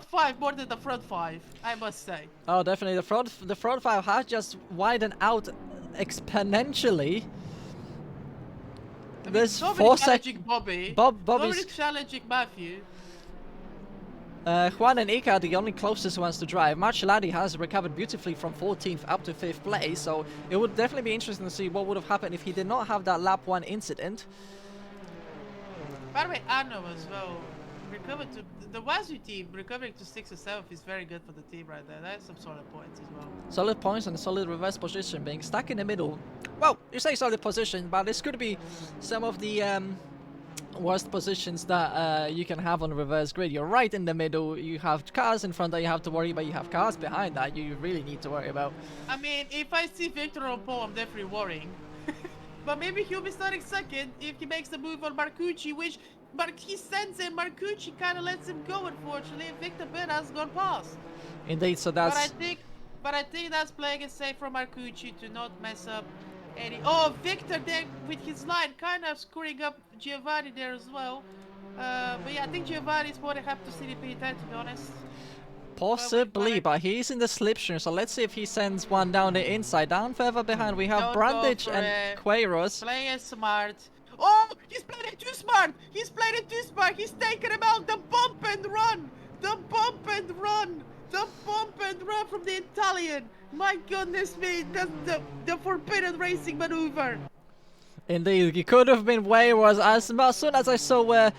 Speaker 1: 5 more than the front 5. I must say.
Speaker 2: Oh, definitely the front 5 has just widened out exponentially.
Speaker 1: I mean,
Speaker 2: There's
Speaker 1: nobody
Speaker 2: 4
Speaker 1: challenging
Speaker 2: seconds.
Speaker 1: Bobby.
Speaker 2: Bobby's
Speaker 1: Nobody challenging Matthew.
Speaker 2: Juan and Ika are the only closest ones to drive. Marcelladi has recovered beautifully from 14th up to 5th place, so it would definitely be interesting to see what would have happened if he did not have that lap 1 incident.
Speaker 1: By the way, Arno as well recovered to the Wazoo team. Recovering to 6th or 7th is very good for the team right there. That's some solid points as well.
Speaker 2: Solid points and a solid reverse position, being stuck in the middle. Well, you say solid position, but this could be some of the worst positions that you can have on a reverse grid. You're right in the middle, you have cars in front that you have to worry about, you have cars behind that you really need to worry about.
Speaker 1: I mean, if I see Victor on pole, I'm definitely worrying. But maybe he'll be starting second if he makes the move on Marcucci, which he sends in. Marcucci kind of lets him go, unfortunately. Victor Bernard's gone past.
Speaker 2: Indeed, so that's...
Speaker 1: But I think that's playing it safe from Marcucci to not mess up any... Oh, Victor there with his line, kind of screwing up Giovanni there as well. But yeah, I think Giovanni's more than happy to see the P10, to be honest.
Speaker 2: Possibly, but he's in the slipstream, so let's see if he sends one down the inside. Down further behind, we have
Speaker 1: Don't go
Speaker 2: Brandich
Speaker 1: for
Speaker 2: and
Speaker 1: it.
Speaker 2: Queiroz.
Speaker 1: Playing it smart. Oh, he's playing it too smart. He's playing it too smart. He's taking him out. The bump and run. The bump and run. The bump and run from the Italian. My goodness me, that's the forbidden racing maneuver.
Speaker 2: Indeed, he could have been way worse. As soon as I saw where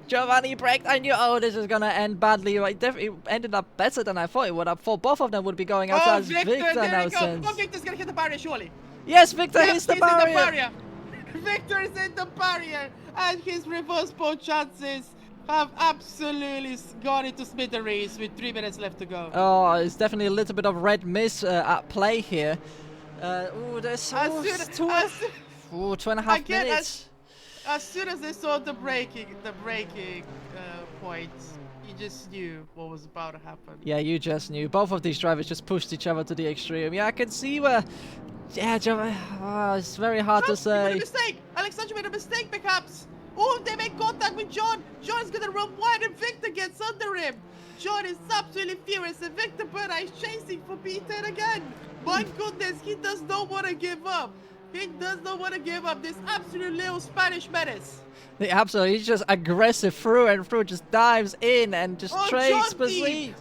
Speaker 2: Giovanni braked, I knew, oh, this is gonna end badly. It ended up better than I thought it would have. Thought both of them would be going out
Speaker 1: Oh,
Speaker 2: as
Speaker 1: Victor,
Speaker 2: Victor
Speaker 1: there
Speaker 2: now
Speaker 1: we go.
Speaker 2: sends.
Speaker 1: Oh, Victor's gonna hit the barrier, surely.
Speaker 2: Yes, Victor
Speaker 1: Yep,
Speaker 2: hits the
Speaker 1: he's in
Speaker 2: barrier.
Speaker 1: the barrier. Victor's in the barrier, and his reverse pole chances have absolutely gone into smithereens with 3 minutes left to go.
Speaker 2: Oh, it's definitely a little bit of red miss at play here. Ooh, there's Ooh, 2.5
Speaker 1: Again,
Speaker 2: minutes.
Speaker 1: As soon as they saw the braking point, you just knew what was about to happen.
Speaker 2: Yeah, you just knew. Both of these drivers just pushed each other to the extreme. Yeah, I can see where... Yeah, it's very hard to
Speaker 1: John, you made
Speaker 2: say.
Speaker 1: a mistake. Alexandra made a mistake, perhaps. Oh, they make contact with John. John's gonna run wide, and Victor gets under him. John is absolutely furious, and Victor Bernard is chasing for P10 again. My goodness, he does not want to give up. He does not want to give up this absolute little Spanish menace.
Speaker 2: Absolutely, he's just aggressive through and through, just dives in and just trades
Speaker 1: John
Speaker 2: proceed.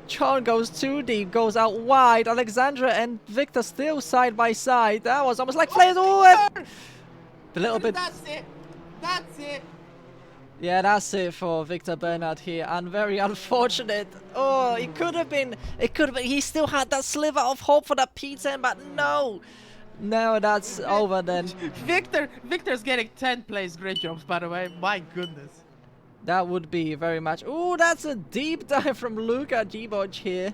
Speaker 2: John goes too deep, goes out wide. Alexandra and Victor still side by side. That was almost like flares. Oh, a little bit.
Speaker 1: That's it. That's it.
Speaker 2: Yeah, that's it for Victor Bernard here, and very unfortunate. Oh, it could have been. He still had that sliver of hope for that P10, but no. No, that's over then.
Speaker 1: Victor's getting 10th place grid jumps, by the way. My goodness.
Speaker 2: That would be very much. Oh, that's a deep dive from Luka Giboc here.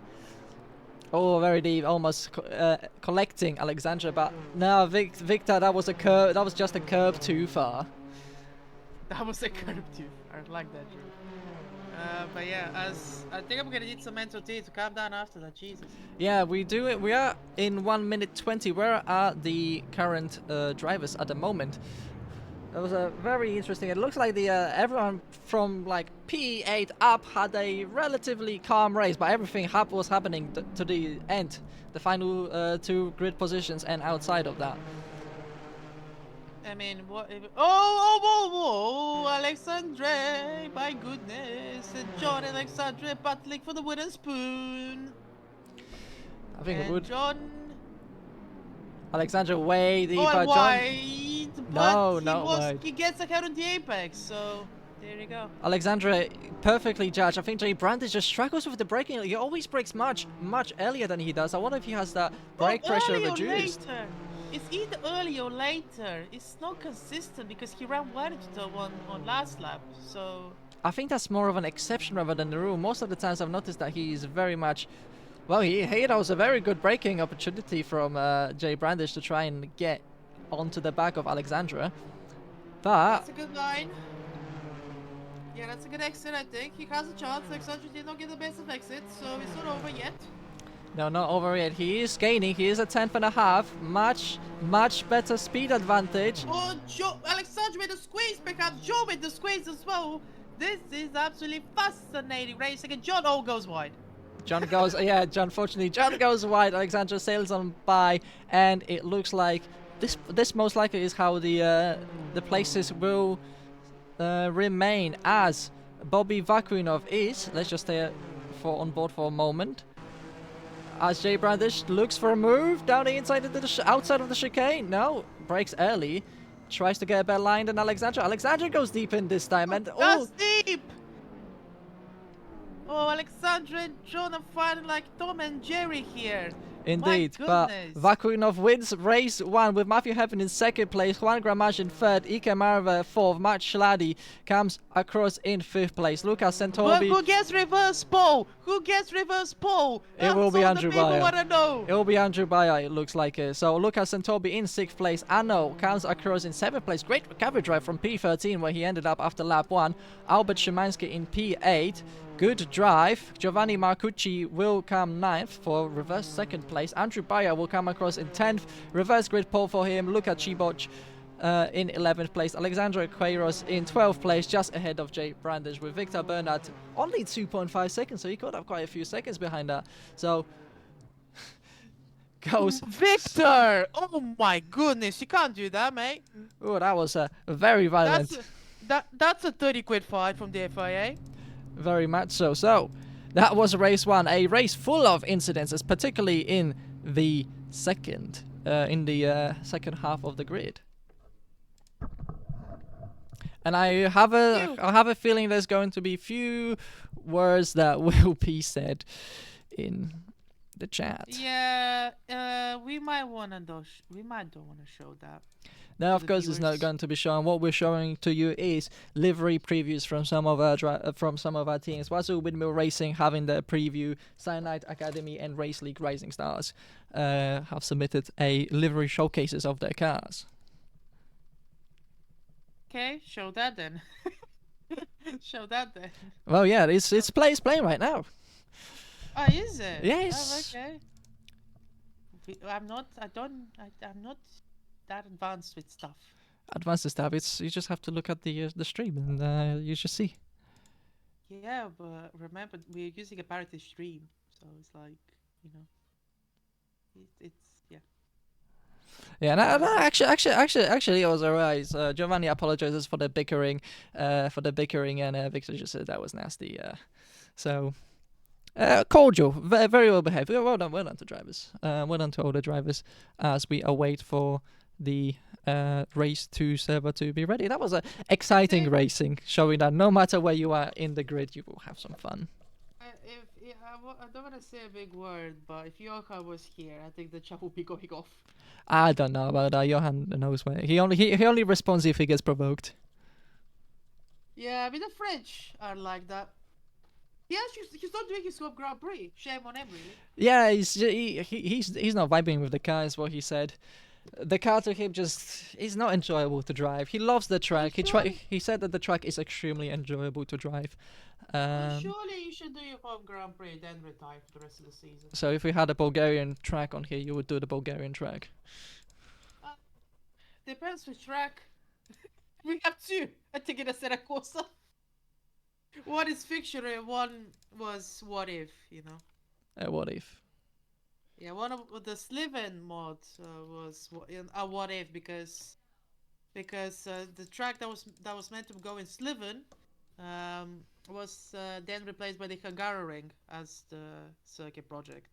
Speaker 2: Oh, very deep, almost collecting Alexandra, but no, Victor, that was a curve. That was just a curve too far.
Speaker 1: That was a curve too. I like that, dude. But yeah, I think I'm gonna need some mental tea to calm down after that. Jesus.
Speaker 2: Yeah, we do it. We are in 1 minute 20. Where are the current drivers at the moment? It was a very interesting. It looks like the everyone from like P8 up had a relatively calm race, but everything was happening to the end, the final 2 grid positions, and outside of that.
Speaker 1: I mean, what? Whoa! Alexandre, my goodness. And John Alexandre battling for the wooden spoon.
Speaker 2: I think it
Speaker 1: And
Speaker 2: would.
Speaker 1: John.
Speaker 2: Alexandra way deeper.
Speaker 1: Oh,
Speaker 2: John.
Speaker 1: wide,
Speaker 2: No,
Speaker 1: but
Speaker 2: not wide.
Speaker 1: he gets ahead on the apex, so there you go.
Speaker 2: Alexandra perfectly judged. I think Jay Brandish just struggles with the braking. He always brakes much earlier than he does. I wonder if he has that brake pressure
Speaker 1: early or
Speaker 2: reduced.
Speaker 1: later. It's either early or later. It's not consistent because he ran wide into the one on last lap, so.
Speaker 2: I think that's more of an exception rather than the rule. Most of the times I've noticed that he is very much. Well, that was a very good braking opportunity from Jay Brandish to try and get onto the back of Alexandra. But
Speaker 1: That's a good line. Yeah, that's a good exit, I think. He has a chance. Alexandra did not get the best of exits, so it's not over yet.
Speaker 2: no, not over yet. He is gaining. He is a 10th and a half. Much better speed advantage.
Speaker 1: Oh, Alexandra made a squeeze, perhaps. Joe made the squeeze as well. This is absolutely fascinating racing, and John all goes wide.
Speaker 2: John goes, unfortunately, John goes wide. Alexandra sails on by, and it looks like this most likely is how the places will remain, as Bobby Vakuinov is. Let's just stay on board for a moment. As Jay Brandish looks for a move down the inside of the outside of the chicane. No, brakes early. Tries to get a better line than Alexandra. Alexandra goes deep in this time, and
Speaker 1: That's deep. Oh, Alexandra and John are fighting like Tom and Jerry here.
Speaker 2: indeed,
Speaker 1: My
Speaker 2: but
Speaker 1: goodness.
Speaker 2: Vakuinov wins race 1 with Matthew Heaven in 2nd place, Juan Gramaj in 3rd, Ike Marva 4th, Matt Schlady comes across in 5th place, Lucas
Speaker 1: But
Speaker 2: Santorbi.
Speaker 1: who gets reverse pole? Who gets reverse pole?
Speaker 2: It will be Andrew
Speaker 1: People
Speaker 2: Bayer.
Speaker 1: want to know.
Speaker 2: It will be Andrew Bayer, it looks like it. So Lucas Santorbi in 6th place, Anno comes across in 7th place, great recovery drive from P13 where he ended up after lap 1, Albert Szymanski in P8. Good drive. Giovanni Marcucci will come 9th for reverse 2nd place. Andrew Bayer will come across in 10th. Reverse grid pole for him. Luka Ciboc in 11th place. Alexandra Queiroz in 12th place, just ahead of Jay Brandish, with Victor Bernard only 2.5 seconds, so he could have quite a few seconds behind that. So goes.
Speaker 1: Victor! Oh my goodness, you can't do that, mate.
Speaker 2: Oh, that was very violent.
Speaker 1: That's a 30 quid fight from the FIA.
Speaker 2: Very much so. So, that was race 1, a race full of incidences, particularly in the second half of the grid. And I have a feeling there's going to be few words that will be said in the chat.
Speaker 1: Yeah, we might don't want to show that.
Speaker 2: Now,
Speaker 1: to
Speaker 2: of
Speaker 1: the
Speaker 2: course, it's not
Speaker 1: viewers.
Speaker 2: going to be shown. What we're showing to you is livery previews from some of our teams. Wazoo Windmill Racing having their preview. Cyanide Academy and Race League Rising Stars have submitted a livery showcases of their cars.
Speaker 1: Okay, show that then. Show that then.
Speaker 2: Well, yeah, it's playing right now.
Speaker 1: Oh, is it?
Speaker 2: Yes.
Speaker 1: Oh, okay. I'm not that advanced with stuff.
Speaker 2: Advanced stuff. You just have to look at the stream and you just see.
Speaker 1: Yeah, but remember we're using a parity stream, so it's like, you know, it's yeah.
Speaker 2: Yeah, no, actually, it was alright. Giovanni apologizes for the bickering, and Victor just said that was nasty. Cordial, very well behaved. Well done to drivers. Well done to all the drivers as we await for the race 2 server to be ready. That was exciting racing, showing that no matter where you are in the grid, you will have some fun.
Speaker 1: I don't want to say a big word, but if Johan was here, I think the chat would be going off.
Speaker 2: I don't know about that. Johan knows where he only responds if he gets provoked.
Speaker 1: Yeah, I mean the French are like that. He's not doing his home Grand Prix. Shame on him, really.
Speaker 2: Yeah, he's not vibing with the car, is what he said. The car to him is not enjoyable to drive. He loves the track. He said that the track is extremely enjoyable to drive.
Speaker 1: Surely you should do your home Grand Prix, then retire for the rest of the season.
Speaker 2: So if we had a Bulgarian track on here, you would do the Bulgarian track.
Speaker 1: Depends which track. We have two. I think in a Serra Corsa. One is Fixture and one was What If, you know.
Speaker 2: What if?
Speaker 1: Yeah, one of the Sliven mod was a What If because because the track that was meant to go in Sliven was then replaced by the Hungaroring as the circuit project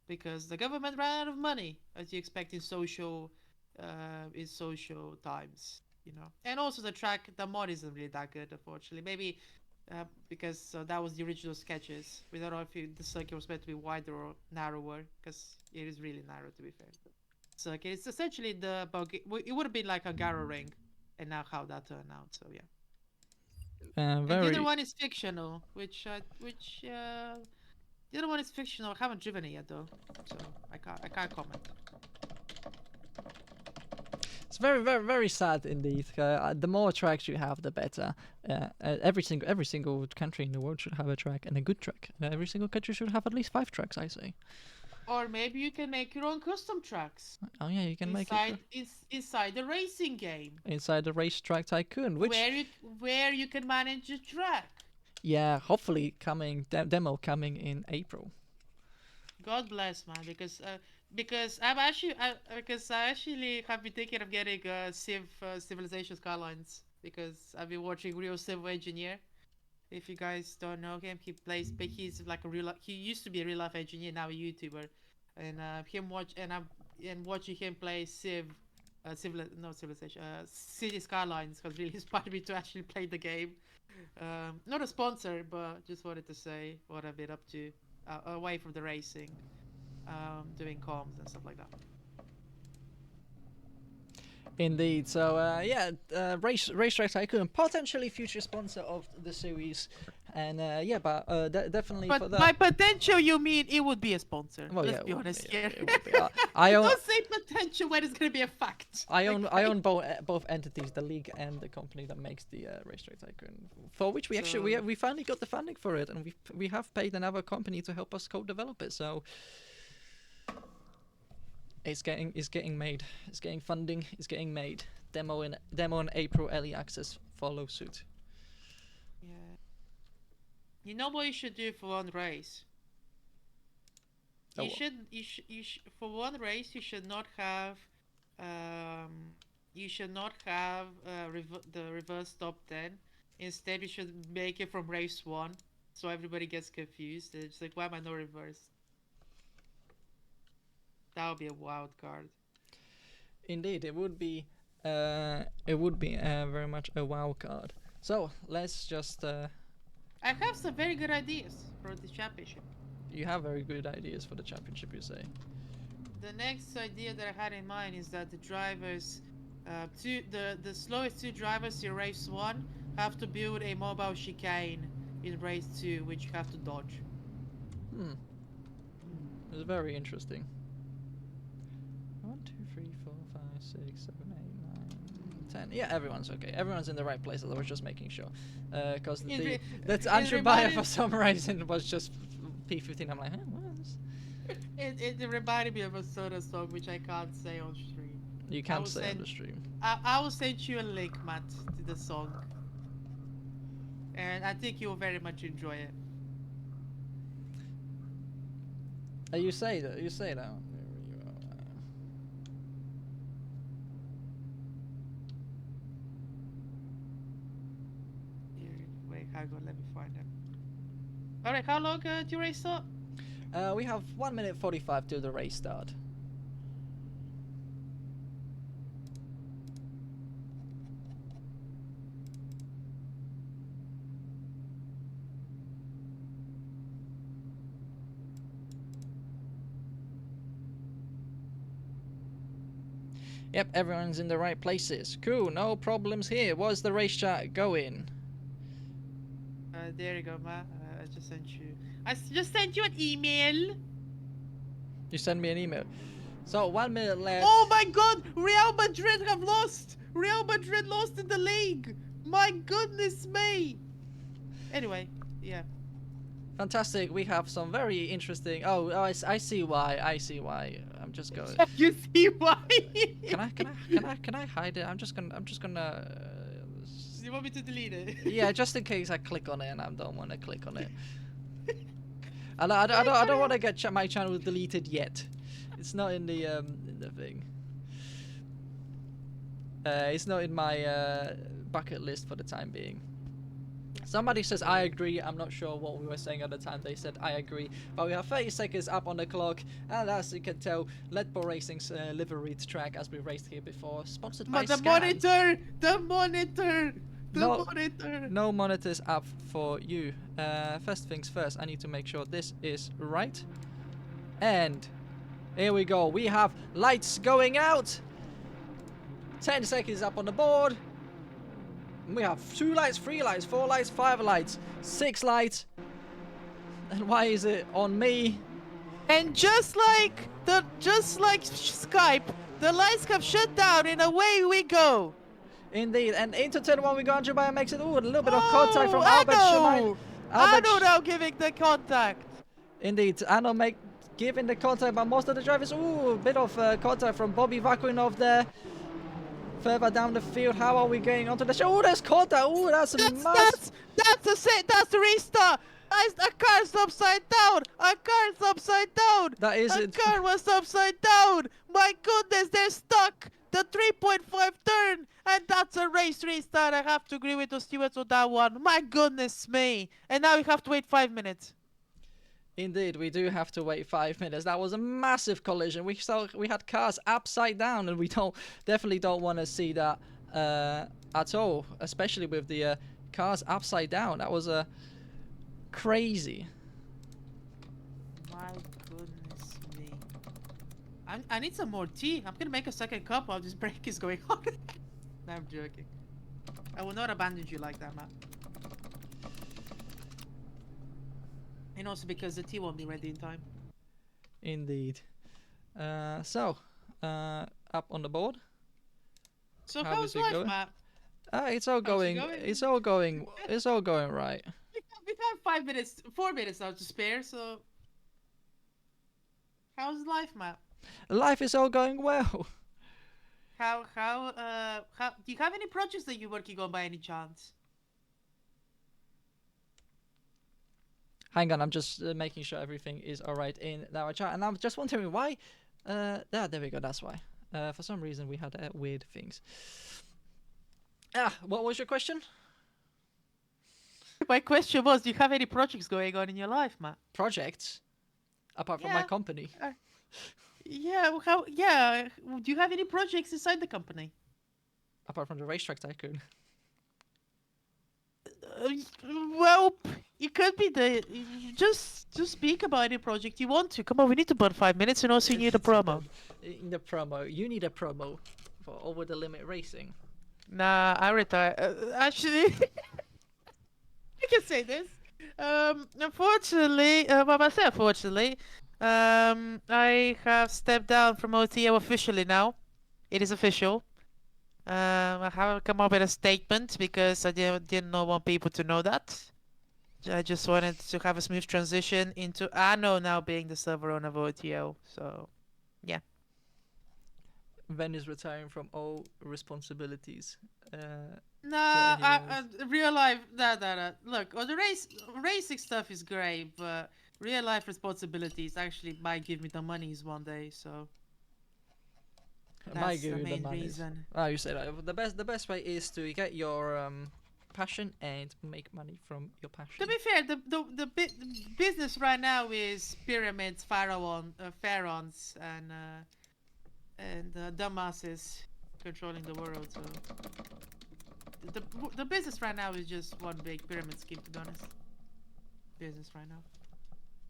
Speaker 1: because the government ran out of money, as you expect in social times, you know. And also the mod isn't really that good, unfortunately. Maybe because that was the original sketches. We don't know if the circuit was meant to be wider or narrower, because it is really narrow, to be fair. Circuit, it's essentially it would have been like a Ring, and now how that turned out. So yeah. And the other
Speaker 2: Very.
Speaker 1: one is fictional, the other one is fictional. I haven't driven it yet though, so I can't comment.
Speaker 2: It's very, very, very sad indeed. The more tracks you have, the better. Every single country in the world should have a track, and a good track. Every single country should have at least 5 tracks, I say.
Speaker 1: Or maybe you can make your own custom tracks.
Speaker 2: Oh yeah, you can make it
Speaker 1: inside the racing game.
Speaker 2: Inside the Racetrack Tycoon, which
Speaker 1: where you can manage a track.
Speaker 2: Yeah, hopefully coming demo coming in April.
Speaker 1: God bless, man, because I actually have been thinking of getting Civilization Skylines because I've been watching Real Civil Engineer. If you guys don't know him, he's like he used to be a real life engineer, now a YouTuber, and watching him play City Skylines has really inspired me to actually play the game. Not a sponsor, but just wanted to say what I've been up to away from the racing, doing comms and stuff like that.
Speaker 2: Indeed. So yeah, Racetrack Tycoon, potentially future sponsor of the series, and yeah, but definitely
Speaker 1: But
Speaker 2: for that.
Speaker 1: by potential, you mean it would be a sponsor?
Speaker 2: Well,
Speaker 1: Let's
Speaker 2: yeah,
Speaker 1: be honest
Speaker 2: yeah,
Speaker 1: here.
Speaker 2: it would be. I own.
Speaker 1: Don't say potential when it's gonna be a fact.
Speaker 2: I own both entities, the league and the company that makes the Racetrack Tycoon, for which we actually we finally got the funding for it, and we have paid another company to help us co-develop it. So it's getting made. It's getting funding. It's getting made. Demo in April. Early access follow suit.
Speaker 1: Yeah. You know what you should do for one race?
Speaker 2: Oh,
Speaker 1: For one race you should not have the reverse top 10. Instead you should make it from race 1, so everybody gets confused. It's like, why am I not reversed? That would be a wild card.
Speaker 2: Indeed, it would be very much a wild card. So let's just.
Speaker 1: I have some very good ideas for the championship.
Speaker 2: You have very good ideas for the championship, you say?
Speaker 1: The next idea that I had in mind is that the drivers, the slowest 2 drivers in race 1 have to build a mobile chicane in race 2, which you have to dodge.
Speaker 2: It's very interesting. 1, 2, 3, 4, 5, 6, 7, 8, 9, 10. Yeah, everyone's okay. Everyone's in the right place. I was just making sure, because that's Andrew Bayer for some reason was just P15. I'm like, huh, what is this?
Speaker 1: It reminded me of a Soda song, which I can't say on stream.
Speaker 2: You can't say on the stream.
Speaker 1: I will send you a link, Matt, to the song, and I think you will very much enjoy it.
Speaker 2: You say that. You say that.
Speaker 1: Wait, hang on, let me find it. Alright, how long do you race start?
Speaker 2: We have 1 minute 45 till the race start. Yep, everyone's in the right places. Cool, no problems here. What's the race chat going?
Speaker 1: There you go, Matt. I just sent you. Just sent you an email.
Speaker 2: You send me an email. So 1 minute left.
Speaker 1: Oh my God! Real Madrid have lost. Real Madrid lost in the league. My goodness me. Anyway, yeah.
Speaker 2: Fantastic. We have some very interesting. Oh, I see why. I see why. I'm just going.
Speaker 1: You see why?
Speaker 2: Can I hide it? I'm just gonna.
Speaker 1: You want me to delete it?
Speaker 2: Yeah, just in case I click on it and I don't want to click on it. I don't want to get my channel deleted yet. It's not in the thing. It's not in my bucket list for the time being. Somebody says I agree. I'm not sure what we were saying at the time. They said I agree, but we have 30 seconds up on the clock, and as you can tell, Let Bull Racing's liveried track, as we raced here before, sponsored by
Speaker 1: But the
Speaker 2: Scan.
Speaker 1: monitor, the monitor, the
Speaker 2: No.
Speaker 1: monitor.
Speaker 2: No monitors up for you. First things first, I need to make sure this is right. And here we go. We have lights going out. 10 seconds up on the board. We have 2 lights, 3 lights, 4 lights, 5 lights, 6 lights. And why is it on me?
Speaker 1: And just like Skype, the lights have shut down, and away we go.
Speaker 2: Indeed, and into turn 1 we go. Andrew Bayer makes it. Ooh, a little bit of contact from Albert Schumacher.
Speaker 1: Arno now giving the contact.
Speaker 2: Indeed, Arno giving the contact, but most of the drivers. Ooh, a bit of contact from Bobby Vakuinov there. Further down the field, how are we going onto the show? Oh, there's contact. Oh, that's
Speaker 1: the restart. A car's upside down. A car's upside down.
Speaker 2: That is
Speaker 1: A
Speaker 2: it.
Speaker 1: car was upside down. My goodness, they're stuck. The 3.5 turn, and that's a race restart. I have to agree with the stewards on that one. My goodness me. And now we have to wait 5 minutes.
Speaker 2: Indeed, we do have to wait 5 minutes. That was a massive collision. We had cars upside down, and we definitely don't want to see that at all, especially with the cars upside down. That was crazy.
Speaker 1: My goodness me. I need some more tea. I'm gonna make a second cup while this break is going on. No, I'm joking. I will not abandon you like that, Matt. And also because the tea won't be ready in time.
Speaker 2: Indeed. So, up on the board.
Speaker 1: So
Speaker 2: How
Speaker 1: how's
Speaker 2: is it
Speaker 1: life,
Speaker 2: going?
Speaker 1: Matt?
Speaker 2: It's all
Speaker 1: How's it
Speaker 2: going.
Speaker 1: going?
Speaker 2: It's all going. It's all going right.
Speaker 1: We have 5 minutes, 4 minutes now to spare, so... How's life, Matt?
Speaker 2: Life is all going well.
Speaker 1: How, do you have any projects that you're working on by any chance?
Speaker 2: Hang on, I'm just making sure everything is all right in our chat, and I'm just wondering why. There we go. That's why. For some reason, we had weird things. What was your question?
Speaker 1: My question was, do you have any projects going on in your life, Matt?
Speaker 2: Projects, apart from my
Speaker 1: Yeah.
Speaker 2: company.
Speaker 1: Yeah, yeah, do you have any projects inside the company?
Speaker 2: Apart from the racetrack tycoon.
Speaker 1: Well, it could be just speak about any project you want to. Come on, we need to burn 5 minutes, and also you need a promo.
Speaker 2: In the promo, you need a promo for Over the Limit Racing.
Speaker 1: Nah, I retire. Actually, I can say this. Unfortunately, well, I say unfortunately, I have stepped down from OTO officially now. It is official. I haven't come up with a statement because I didn't want people to know that. I just wanted to have a smooth transition into Anno now being the server owner of OTO. So, yeah.
Speaker 2: Ben is retiring from all responsibilities.
Speaker 1: Nah, real life. Nah. Look, well, the racing stuff is great, but real life responsibilities actually might give me the monies one day. So
Speaker 2: Might
Speaker 1: that's the
Speaker 2: give you the
Speaker 1: main
Speaker 2: money.
Speaker 1: reason.
Speaker 2: You say that. The best way is to get your passion and make money from your passion.
Speaker 1: To be fair, the business right now is pyramids, pharaohs, and dumbasses controlling the world. So the business right now is just one big pyramid scheme, to be honest. Business right now.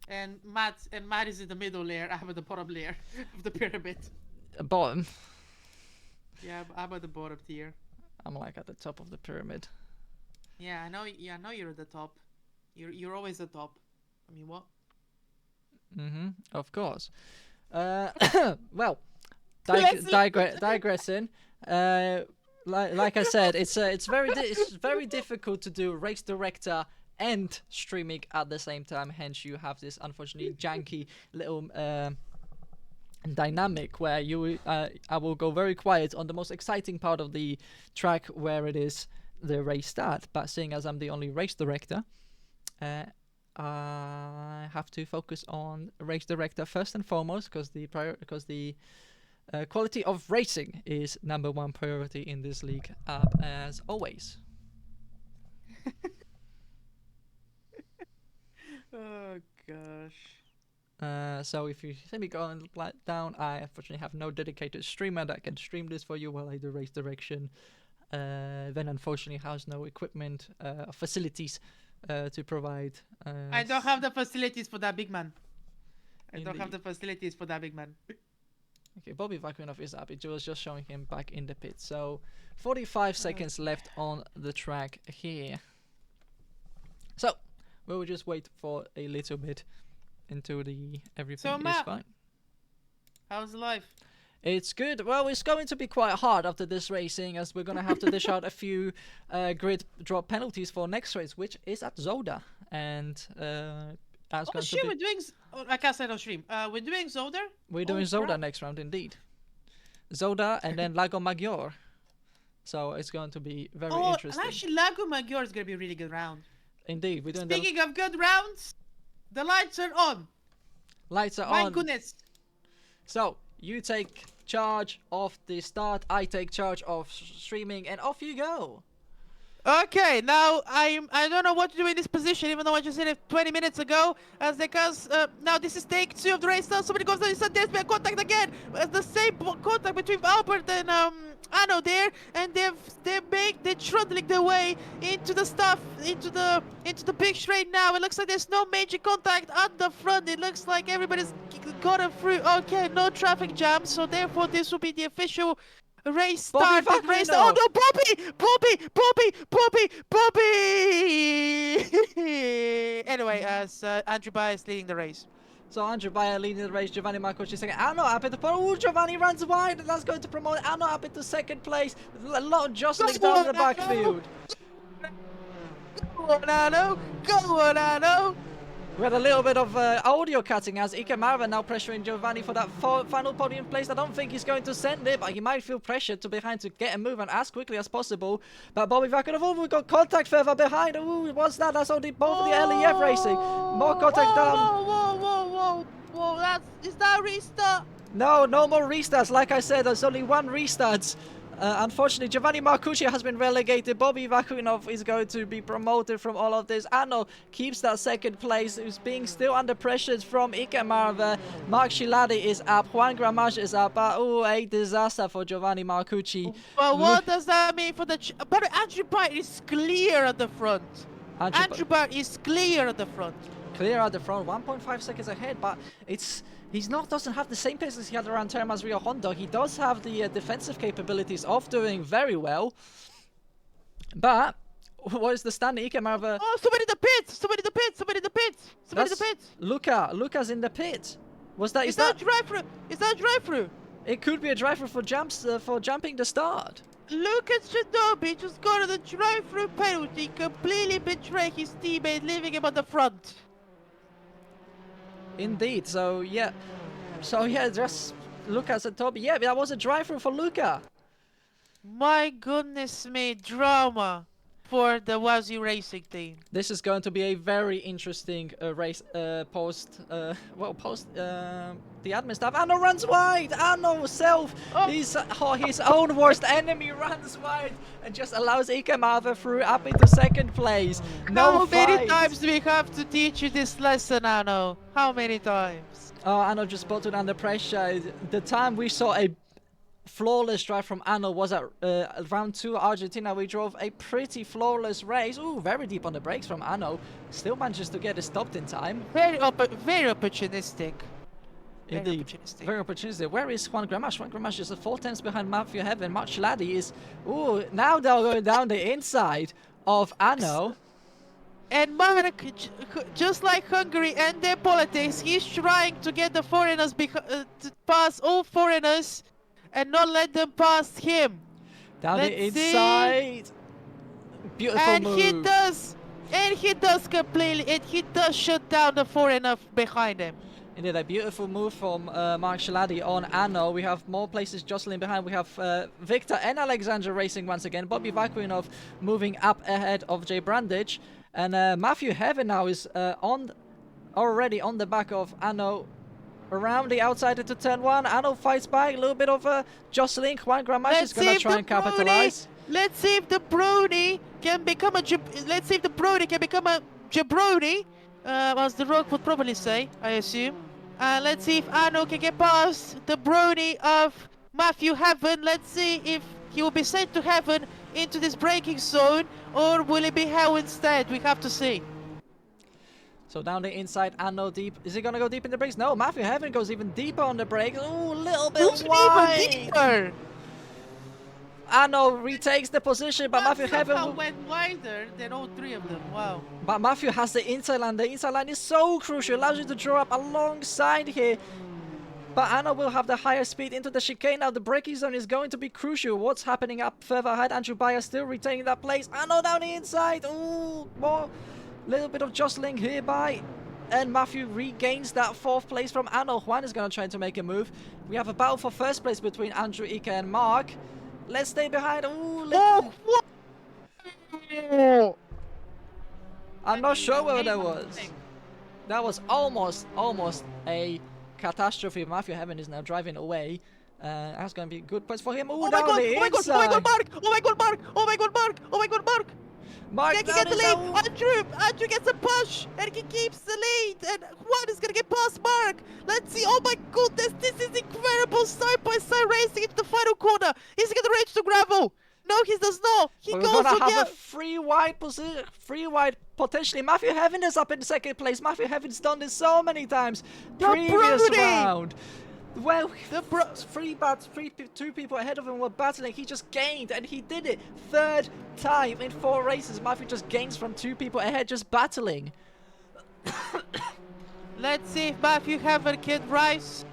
Speaker 1: And Matt is in the middle layer. I'm at the bottom layer of the pyramid.
Speaker 2: Bottom.
Speaker 1: Yeah, I'm at the bottom tier.
Speaker 2: I'm like at the top of the pyramid.
Speaker 1: Yeah, I know. Yeah, I know you're at the top. You're always the top. I mean, what?
Speaker 2: Of course. Well,
Speaker 1: Leslie.
Speaker 2: digressing. Like I said, it's very difficult to do race director and streaming at the same time. Hence, you have this unfortunately janky little dynamic where I will go very quiet on the most exciting part of the track where it is the race start. But seeing as I'm the only race director, I have to focus on race director first and foremost because the Quality of racing is number one priority in this league, as always.
Speaker 1: Oh gosh.
Speaker 2: So if you see me going down, I unfortunately have no dedicated streamer that can stream this for you while I do race direction. Then unfortunately has no equipment, facilities to provide.
Speaker 1: I don't have the facilities for that big man. I don't have
Speaker 2: Indeed.
Speaker 1: the facilities for that big man.
Speaker 2: Okay, Bobby Vakuinov is up. It was just showing him back in the pit. So 45 seconds left on the track here. So we'll just wait for a little bit until the everything is
Speaker 1: Matt,
Speaker 2: fine.
Speaker 1: how's life?
Speaker 2: It's good. Well, it's going to be quite hard after this racing, as we're going to have to dish out a few grid drop penalties for next race, which is at Zoda. And that's
Speaker 1: Oh
Speaker 2: going
Speaker 1: shit,
Speaker 2: to
Speaker 1: we're
Speaker 2: be...
Speaker 1: doing. I can't say it on stream. We're doing Zolder.
Speaker 2: We're doing
Speaker 1: Oh,
Speaker 2: Zoda
Speaker 1: crap.
Speaker 2: next round, indeed. Zoda and then Lago Maggiore. So it's going to be very
Speaker 1: Oh, and
Speaker 2: interesting.
Speaker 1: actually, Lago Maggiore is gonna be a really good round.
Speaker 2: Indeed, we're doing the
Speaker 1: Speaking of good rounds, the lights are on.
Speaker 2: lights are
Speaker 1: My
Speaker 2: on.
Speaker 1: goodness.
Speaker 2: So you take charge of the start, I take charge of streaming, and off you go.
Speaker 1: Okay, now I don't know what to do in this position, even though I just did it 20 minutes ago. Because now this is take 2 of the race. Now somebody goes down. There's been contact again. The same contact between Albert and Anno there, and they're trundling their way into the stuff, into the big straight now. It looks like there's no major contact at the front. It looks like everybody's gotten through. Okay, no traffic jam, so therefore this will be the official race
Speaker 2: Bobby
Speaker 1: start. Race.
Speaker 2: Vacuino.
Speaker 1: Oh no, Bobby. Anyway, as Andrew Bayer is leading the race.
Speaker 2: So Andrew Bayer leading the race, Giovanni Marcucci second. Anno up into Giovanni runs wide, and that's going to promote Anno up into second place. A lot of jostling
Speaker 1: Go
Speaker 2: down the
Speaker 1: on,
Speaker 2: backfield.
Speaker 1: Go on, Anno. Go on, Anno.
Speaker 2: We had a little bit of audio cutting as Ike Marva now pressuring Giovanni for that final podium place. I don't think he's going to send it, but he might feel pressured to behind to get a move on as quickly as possible. But Bobby Vakuinov, oh, we got contact further behind. Ooh, what's that? That's only both of the LEF racing. More contact down.
Speaker 1: Whoa, is that a restart?
Speaker 2: No, no more restarts. Like I said, there's only one restart. Unfortunately, Giovanni Marcucci has been relegated. Bobby Vakuinov is going to be promoted from all of this. Anno keeps that second place, who's being still under pressure from Ike Marva. Mark Shiladi is up. Juan Gramage is up. Oh, a disaster for Giovanni Marcucci.
Speaker 1: Well, what does that mean for the... But Andrew Bayer is clear at the front. Andrew Bayer is clear at the front.
Speaker 2: Clear at the front, 1.5 seconds ahead, but doesn't have the same pace as he had around Termas Rio Hondo. He does have the defensive capabilities of doing very well, but what is the standing? Ike Marva.
Speaker 1: Oh, somebody in the pits!
Speaker 2: Luca's in the pit. Was that?
Speaker 1: Is that a drive-through? Is that a drive-through?
Speaker 2: It could be a driver for jumping the start.
Speaker 1: Lucas Shinobi just got a drive-through penalty, completely betrayed his teammate, leaving him at the front.
Speaker 2: Indeed. So yeah, just Lucas and Toby. Yeah, that was a drive-through for Luca.
Speaker 1: My goodness me, drama for the Wazoo Racing team.
Speaker 2: This is going to be a very interesting race post the admin staff. Anno runs wide. Anno self, his own worst enemy, runs wide and just allows Ike Marva through up into second place. No
Speaker 1: How many
Speaker 2: fight.
Speaker 1: times do we have to teach you this lesson, Anno? How many times?
Speaker 2: Oh, Anno just spotted under pressure. The time we saw a flawless drive from Anno was at round 2 Argentina. We drove a pretty flawless race. Ooh, very deep on the brakes from Anno. Still manages to get it stopped in time.
Speaker 1: Very opportunistic.
Speaker 2: Indeed. Very opportunistic. Where is Juan Gramage? Juan Gramage is 4 tenths behind Matthew Heaven. Mark Shiladi is... Ooh, now they're going down the inside of Anno.
Speaker 1: And Mark, just like Hungary and their politics, he's trying to get the foreigners to pass all foreigners and not let them pass him.
Speaker 2: Down
Speaker 1: Let's
Speaker 2: the inside.
Speaker 1: See.
Speaker 2: Beautiful
Speaker 1: And
Speaker 2: move.
Speaker 1: he does completely, and he does shut down the foreigner behind him.
Speaker 2: Indeed, a beautiful move from Mark Shiladi on Anno. We have more places jostling behind. We have Victor and Alexander racing once again. Bobby Vakuinov moving up ahead of Jay Brandage. And Matthew Heaven now is already on the back of Anno. around the outside into turn 1. Anno fights back, a little bit of a jostling. Juan Gramash is going to try and capitalize.
Speaker 1: Let's see if the Brony can become a jabroni, as the Rock would probably say, I assume. Let's see if Anno can get past the Brony of Matthew Heaven. Let's see if he will be sent to Heaven into this braking zone, or will it be Hell instead? We have to see.
Speaker 2: So down the inside, Anno deep. Is he going to go deep in the brakes? No, Matthew Heaven goes even deeper on the brakes. Ooh, a little bit wide.
Speaker 1: Even deeper.
Speaker 2: Anno retakes the position, but Matthew Heaven
Speaker 1: went wider than all three of them. Wow.
Speaker 2: But Matthew has the inside line. The inside line is so crucial. Allows you to draw up alongside here. But Anno will have the higher speed into the chicane. Now the braking zone is going to be crucial. What's happening up further ahead? Andrew Bayer still retaining that place. Anno down the inside. Ooh, more. Little bit of jostling hereby. And Matthew regains that 4th place from Anno. Juan is going to try to make a move. We have a battle for 1st place between Andrew, Ike and Mark. Let's stay behind. Ooh, I'm not sure whether that was. That was almost a catastrophe. Matthew Heaven is now driving away. That's going to be good points for him. Ooh, down the inside.
Speaker 1: Oh my god, Mark! Oh my god, Mark! Oh my god, Mark! Oh my god, Mark!
Speaker 2: Mark
Speaker 1: Can he get the lead? Andrew gets a push, and he keeps the lead, and Juan is gonna get past Mark. Let's see. Oh my goodness, this is incredible side-by-side racing into the final corner. Is he gonna reach the gravel? No, he does not.
Speaker 2: We're gonna have a free wide position, potentially. Matthew Heaven is up in 2nd place. Matthew Heaven's done this so many times. Previous round. Well, two people ahead of him were battling. He just gained, and he did it. 3rd time in 4 races. Matthew just gains from 2 people ahead, just battling.
Speaker 1: Let's see if Matthew Heaven can rise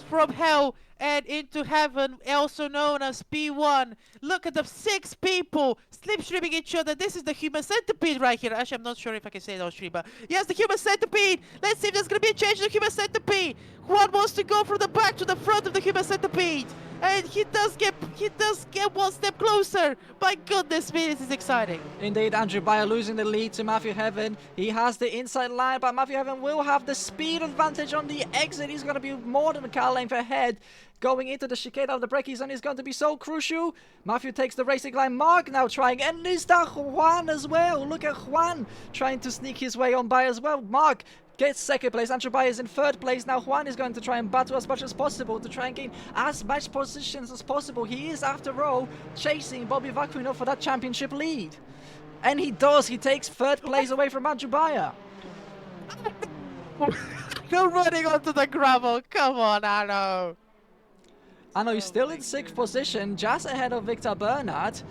Speaker 1: from hell and into heaven, also known as P1. Look at the 6 people slipstreaming each other. This is the human centipede right here. Actually, I'm not sure if I can say that on stream, but yes, the human centipede. Let's see if there's gonna be a change in the human centipede. Juan wants to go from the back to the front of the human centipede, and he does get 1 step closer. My goodness me, this is exciting.
Speaker 2: Indeed, Andrew Bayer losing the lead to Matthew Heaven. He has the inside line, but Matthew Heaven will have the speed advantage on the exit. He's going to be more than a car length ahead. Going into the chicane of the braking zone is going to be so crucial. Matthew takes the racing line. Mark now trying, and is that Juan as well? Look at Juan trying to sneak his way on by as well. Mark gets 2nd place. Andrew Bayer is in 3rd place. Now Juan is going to try and battle as much as possible to try and gain as much positions as possible. He is, after all, chasing Bobby Vacuino for that championship lead. And he does. He takes 3rd place away from Andrew Bayer.
Speaker 1: You're running onto the gravel. Come on, Anno.
Speaker 2: Anno is still in 6th position, just ahead of Victor Bernard.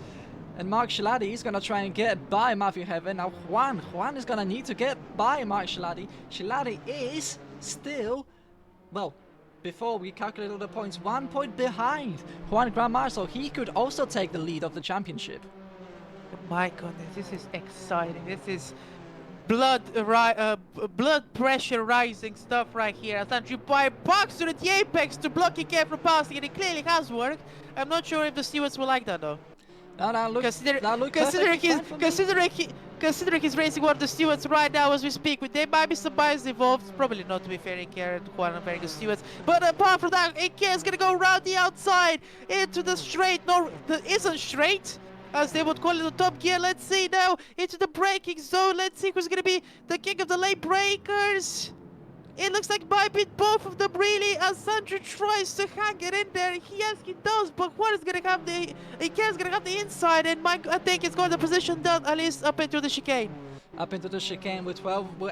Speaker 2: And Mark Shiladi is going to try and get by Matthew Heaven. Now Juan is going to need to get by Mark Shiladi. Shiladi is still, well, before we calculate all the points, 1 point behind Juan Grandmar, so he could also take the lead of the championship.
Speaker 1: My goodness, this is exciting. This is blood pressure rising stuff right here. As Andrew Bayer bucks to the apex to block Ike from passing, and it clearly has worked. I'm not sure if the stewards will like that though. Considering he's racing one of the stewards right now as we speak, there might be some bias involved. Probably not, to be fair. Ike and Juan are very good stewards. But apart from that, Ike is gonna go around the outside into the straight. No, that isn't straight, as they would call it, the top gear. Let's see now into the braking zone. Let's see who's gonna be the king of the late breakers. It looks like might be both of them really, as Sandro tries to hang it in there. Yes, he does, but Juan is gonna have the inside, and Mike, I think, is going to position down at least up into the chicane.
Speaker 2: Up into the chicane with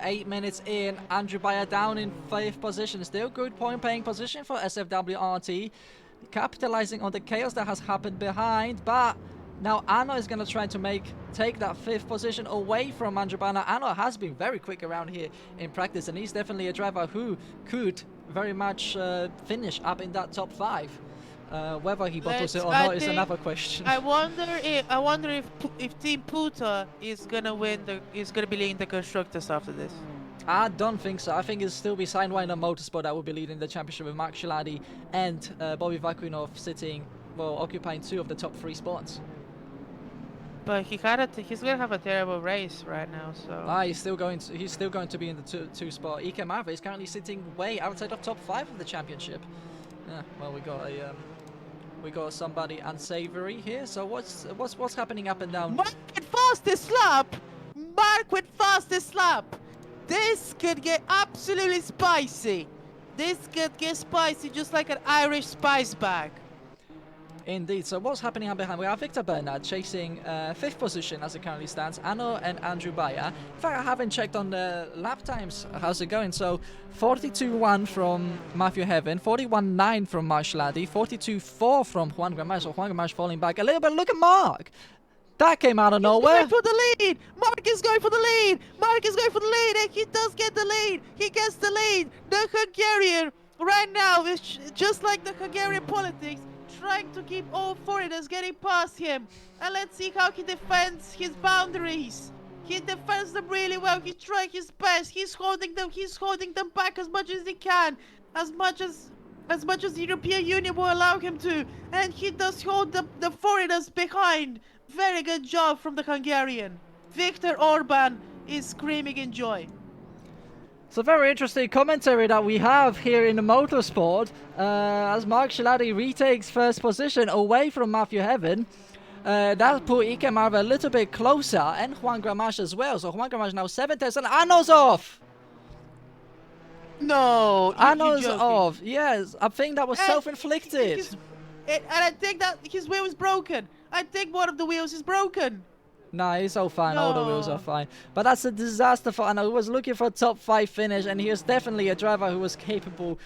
Speaker 2: 8 minutes in. Andrew Bayer down in 5th position. Still good point-paying position for SFWRT, capitalizing on the chaos that has happened behind, but now Anno is going to try to take that 5th position away from Andrew Bayer. Anno has been very quick around here in practice, and he's definitely a driver who could very much finish up in that top 5. Whether he bottles it or not is another question.
Speaker 1: I wonder if Team Puta is gonna be leading the constructors after this.
Speaker 2: I don't think so. I think it'll still be Sidewinder Motorsport that will be leading the championship with Mark Shiladi and Bobby Vakuinov occupying 2 of the top 3 spots.
Speaker 1: But he's gonna have a terrible race right now. So
Speaker 2: He's still going to be in the two spot. Ike Marve is currently sitting way outside of top 5 of the championship. Yeah, well, we got somebody unsavory here. So what's happening up and down?
Speaker 1: Mark with fastest lap. Mark with fastest lap. This could get absolutely spicy. This could get spicy just like an Irish spice bag.
Speaker 2: Indeed. So what's happening up behind? We have Victor Bernard chasing 5th position as it currently stands. Anno and Andrew Bayer. In fact, I haven't checked on the lap times. How's it going? So 42.1 from Matthew Heaven, 41.9 from Mark Laddie, 42.4 from Juan Gramash. So Juan Gramash falling back a little bit. Look at Mark. That came out of nowhere.
Speaker 1: He's going for the lead. Mark is going for the lead. Mark is going for the lead, and he does get the lead. He gets the lead. The Hungarian right now is just like the Hungarian politics, trying to keep all foreigners getting past him. And let's see how he defends his boundaries. He defends them really well. He's trying his best. He's holding them back as much as he can, as much as the European Union will allow him to. And he does hold the foreigners behind. Very good job from the Hungarian. Viktor Orban is screaming in joy.
Speaker 2: It's a very interesting commentary that we have here in the motorsport as Mark Shiladi retakes first position away from Matthew Heaven. That put Ike Marve a little bit closer, and Juan Gramash as well. So Juan Gramash now 7th, and Anno's off!
Speaker 1: No,
Speaker 2: Anno's off, yes. I think that was self-inflicted.
Speaker 1: And I think that his wheel is broken. I think one of the wheels is broken.
Speaker 2: Nah, he's all fine. All the wheels are fine. But that's a disaster for Anno, who was looking for a top 5 finish, and he was definitely a driver who was capable,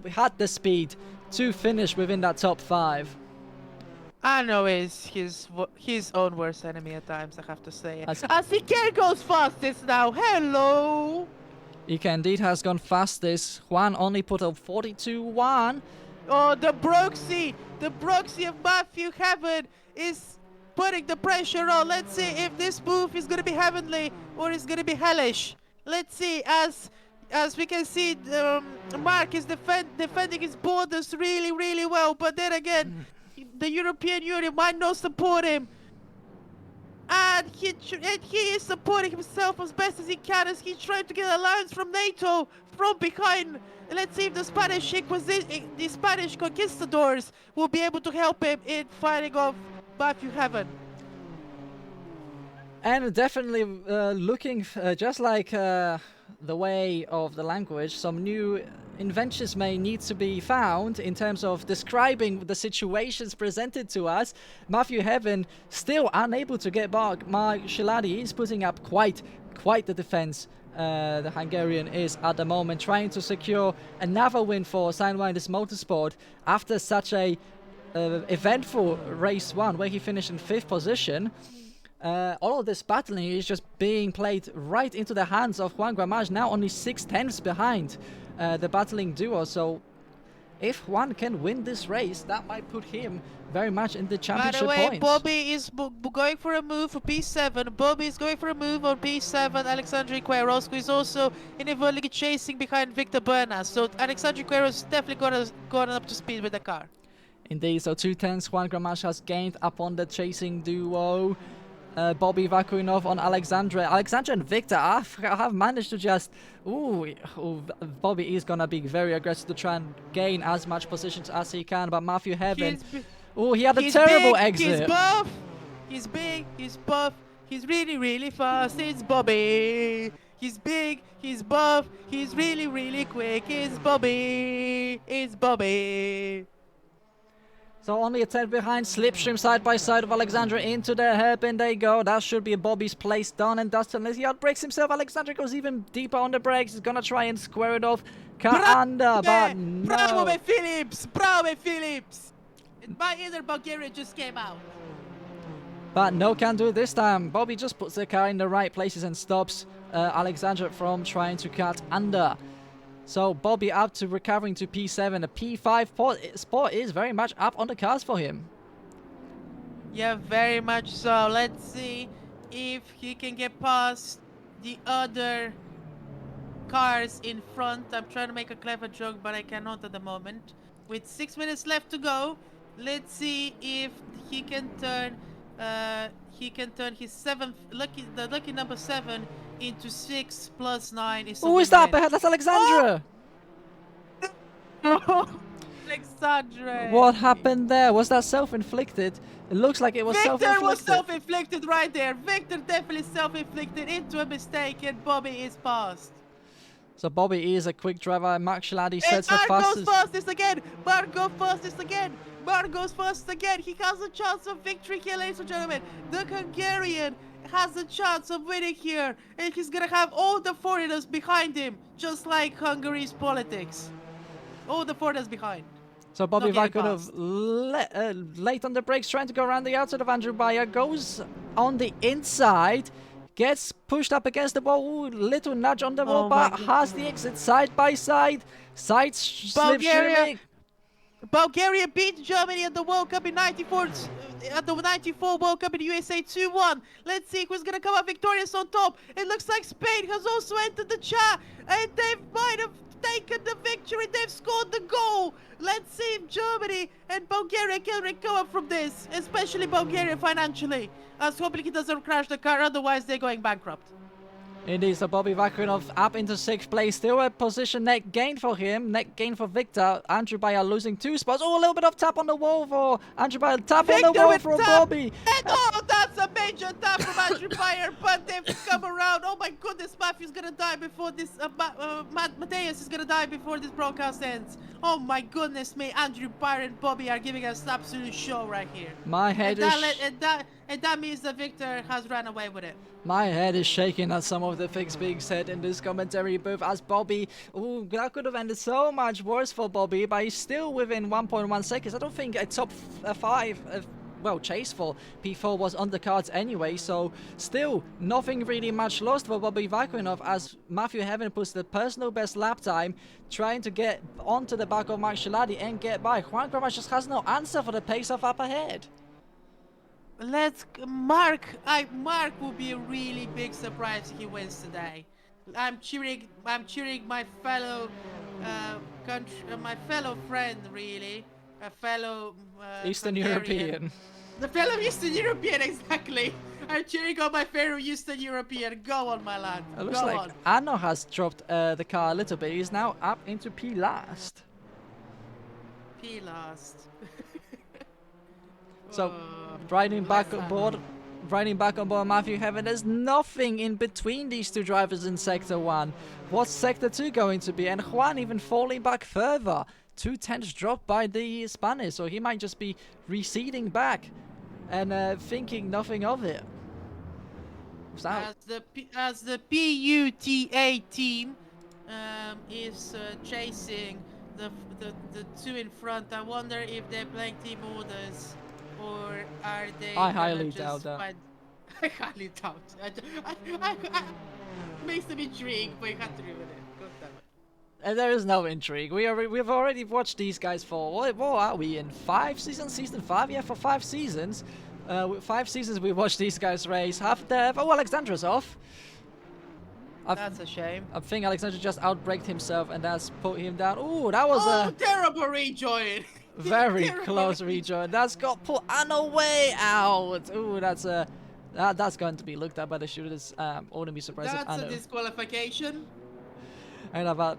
Speaker 2: had the speed to finish within that top 5.
Speaker 1: Anno is his own worst enemy at times, I have to say. As Ike goes fastest now. Hello.
Speaker 2: Ike indeed has gone fastest. Juan only put up 42.1.
Speaker 1: Oh, the Broxy of Matthew Heaven is putting the pressure on. Let's see if this move is going to be heavenly or is going to be hellish. Let's see, as we can see, Mark is defending his borders really, really well. But then again, the European Union might not support him. And he is supporting himself as best as he can, as he's trying to get allowance from NATO from behind. Let's see if the Spanish conquistadors will be able to help him in fighting off Matthew Heaven.
Speaker 2: And definitely looking just like the way of the language, some new inventions may need to be found in terms of describing the situations presented to us. Matthew Heaven still unable to get back. Mark Shiladi is putting up quite the defense. The Hungarian is at the moment trying to secure another win for Sidewinder Motorsport after such a eventful race 1 where he finished in 5th position. All of this battling is just being played right into the hands of Juan Gramash, now only 6/10 behind the battling duo. So if Juan can win this race, that might put him very much in the championship points.
Speaker 1: By the way, Bobby is going for a move for P7. Bobby is going for a move on P7. Alexandre Queiroz, who is also inadvertently chasing behind Victor Bernard. So Alexandre Queiroz is definitely gone up to speed with the car.
Speaker 2: Indeed, so 2/10 Juan Gramash has gained upon the chasing duo. Bobby Vakuinov on Alexandre. Alexandre and Victor have managed to just... Bobby is going to be very aggressive to try and gain as much positions as he can, but Matthew Heaven... he had a terrible exit.
Speaker 1: He's buff. He's big. He's buff. He's really, really fast. It's Bobby. He's big. He's buff. He's really, really quick. It's Bobby. It's Bobby.
Speaker 2: So only a 10 behind. Slipstream side by side of Alexandre into the hairpin. They go. That should be Bobby's place done and dusted. Unless he outbrakes himself. Alexandre goes even deeper on the brakes. He's gonna try and square it off. Under, but no.
Speaker 1: Bravo, Phillips. Bravo, Phillips. My inner Bulgarian just came out.
Speaker 2: But no can do it this time. Bobby just puts the car in the right places and stops Alexandre from trying to cut under. So Bobby up to recovering to P7. A P5 spot is very much up on the cards for him.
Speaker 1: Yeah, very much so. Let's see if he can get past the other cars in front. I'm trying to make a clever joke, but I cannot at the moment. With 6 minutes left to go, let's see if he can turn he can turn his the lucky number 7 into 6 plus 9 is a
Speaker 2: Who is that
Speaker 1: win-win.
Speaker 2: behind? That's Alexandra.
Speaker 1: Alexandre!
Speaker 2: What happened there? Was that self-inflicted? It looks like it was
Speaker 1: Victor was
Speaker 2: self-inflicted.
Speaker 1: self-inflicted right there. Victor definitely self-inflicted into a mistake, and Bobby is past.
Speaker 2: So Bobby is a quick driver. Max Schlady
Speaker 1: And
Speaker 2: sets the
Speaker 1: Mark goes
Speaker 2: fastest.
Speaker 1: fastest again. Mark goes fastest again. Mark goes fastest again. He has a chance of victory here, ladies and gentlemen. The Hungarian has a chance of winning here, and he's gonna have all the foreigners behind him, just like Hungary's politics. All the foreigners behind.
Speaker 2: So Bobby
Speaker 1: Not getting
Speaker 2: Vakunov late on the brakes, trying to go around the outside of Andrew Bayer, goes on the inside, gets pushed up against the wall. Ooh, little nudge on the wall,
Speaker 1: Oh my
Speaker 2: but has the exit side by side. Side slip
Speaker 1: Bulgaria.
Speaker 2: streaming.
Speaker 1: Bulgaria beat Germany at the World Cup in '94. At the '94 World Cup in USA 2-1. Let's see who's gonna come out victorious on top. It looks like Spain has also entered the chat, and they might have taken the victory. They've scored the goal. Let's see if Germany and Bulgaria can recover from this, especially Bulgaria financially. As hopefully he doesn't crash the car, otherwise they're going bankrupt.
Speaker 2: Indeed, so Bobby Vakunov up into 6th place. Still a position net gain for him. Net gain for Victor. Andrew Bayer losing 2 spots. Oh, a little bit of tap on the wall for Andrew Bayer. Tap on the
Speaker 1: Victor
Speaker 2: wall
Speaker 1: with
Speaker 2: from
Speaker 1: tap.
Speaker 2: Bobby.
Speaker 1: And oh, that's a major tap from Andrew Bayer, but they've come around. Oh my goodness, Matthew's gonna die before this. Mateus is gonna die before this broadcast ends. Oh my goodness me, Andrew Bayer and Bobby are giving us an absolute show right here.
Speaker 2: My head is...
Speaker 1: And that means that Victor has ran away with it.
Speaker 2: My head is shaking at some of the things being said in this commentary booth as Bobby... Ooh, that could have ended so much worse for Bobby, but he's still within 1.1 seconds. I don't think a top 5... well, chase for P4 was on the cards anyway, so still nothing really much lost for Bobby Vakunov as Matthew Heaven puts the personal best lap time, trying to get onto the back of Max Schlady and get by. Juan Gramas just has no answer for the pace of up ahead.
Speaker 1: Mark will be a really big surprise if he wins today. I'm cheering my fellow my fellow friend, really, a fellow
Speaker 2: Eastern
Speaker 1: Hungarian.
Speaker 2: European.
Speaker 1: The fellow Eastern European, exactly. I'm cheering on my fellow Eastern European. Go on, my lad.
Speaker 2: It looks
Speaker 1: Go
Speaker 2: like
Speaker 1: on.
Speaker 2: Anno has dropped the car a little bit. He's now up into P last.
Speaker 1: P last.
Speaker 2: So,
Speaker 1: Oh,
Speaker 2: riding back
Speaker 1: bless
Speaker 2: on board, Matthew Heaven. There's nothing in between these two drivers in Sector 1. What's Sector 2 going to be? And Juan even falling back further. 2/10 dropped by the Spanish, so he might just be receding back and thinking nothing of it. So,
Speaker 1: as the PUTA team is chasing the two in front, I wonder if they're playing team orders or are they?
Speaker 2: I
Speaker 1: gonna
Speaker 2: highly
Speaker 1: just
Speaker 2: doubt that.
Speaker 1: I highly doubt. Makes them intrigued, but you have to do with it. God damn it.
Speaker 2: and there is no intrigue. We've already watched these guys for what are we in 5 seasons? Season 5? Yeah, for 5 seasons. With 5 seasons we watched these guys race. Half the oh, Alexandra's off.
Speaker 1: That's a shame.
Speaker 2: I think Alexandra just outbraked himself and that's put him down. Ooh, that was
Speaker 1: Oh,
Speaker 2: a
Speaker 1: terrible rejoin.
Speaker 2: very
Speaker 1: Terrible
Speaker 2: close rejoin. That's got put Anna way out. Ooh, that's going to be looked at by the shooters. I wouldn't be surprised if
Speaker 1: That's a
Speaker 2: Anna.
Speaker 1: disqualification.
Speaker 2: And about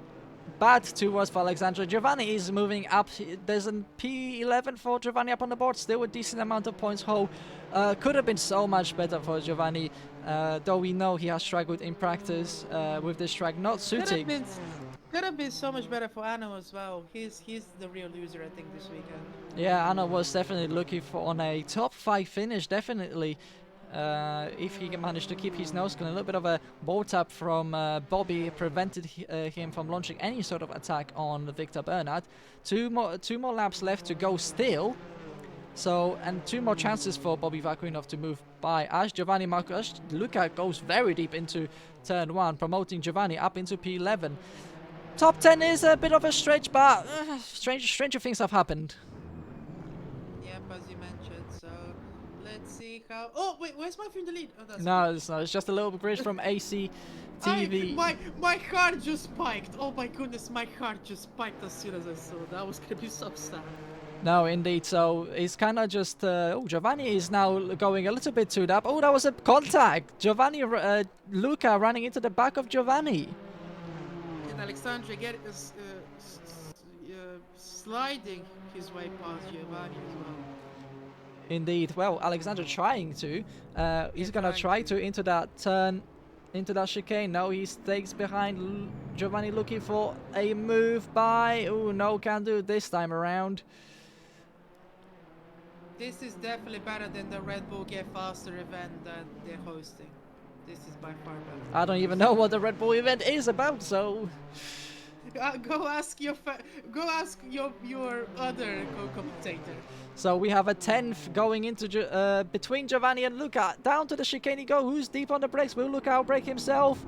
Speaker 2: bad 2 was for Alexandra. Giovanni is moving up. There's a P11 for Giovanni up on the board. Still a decent amount of points. Could have been so much better for Giovanni, though we know he has struggled in practice with this track not suiting.
Speaker 1: Could have been so much better for Anno as well. He's the real loser, I think, this weekend.
Speaker 2: Yeah, Anna was definitely looking for on a top 5 finish, definitely. If he can manage to keep his nose clean. A little bit of a ball tap from Bobby prevented him from launching any sort of attack on Victor Bernard. Two more laps left to go still. So, and 2 more chances for Bobby Vakunov to move by as Giovanni Marcus Luca goes very deep into turn 1, promoting Giovanni up into P11. Top 10 is a bit of a stretch, but stranger things have happened.
Speaker 1: Yep, as you mentioned. So let's see how. Oh wait, where's Matthew in the lead? Oh, that's
Speaker 2: No, it's not. It's just a little bridge from AC TV.
Speaker 1: My heart just spiked. Oh my goodness, my heart just spiked as soon as I saw that. I was gonna be so sad.
Speaker 2: No, indeed. So it's kind of just. Oh, Giovanni is now going a little bit too up. Oh, that was a contact. Giovanni, Luca running into the back of Giovanni.
Speaker 1: And Alexandre sliding his way past Giovanni as well.
Speaker 2: Indeed. Well, Alexander trying to. He's
Speaker 1: Yeah,
Speaker 2: gonna
Speaker 1: trying
Speaker 2: try
Speaker 1: to.
Speaker 2: to into that turn, into that chicane. No, he stays behind Giovanni, looking for a move by. Oh no, can't do it this time around.
Speaker 1: This is definitely better than the Red Bull Get Faster event that they're hosting. This is by far better.
Speaker 2: I don't even know what the Red Bull event is about. So
Speaker 1: Go ask your other co-commentator.
Speaker 2: So we have a 10th going into between Giovanni and Luca. Down to the chicane he go. Who's deep on the brakes? Will Luca outbrake himself?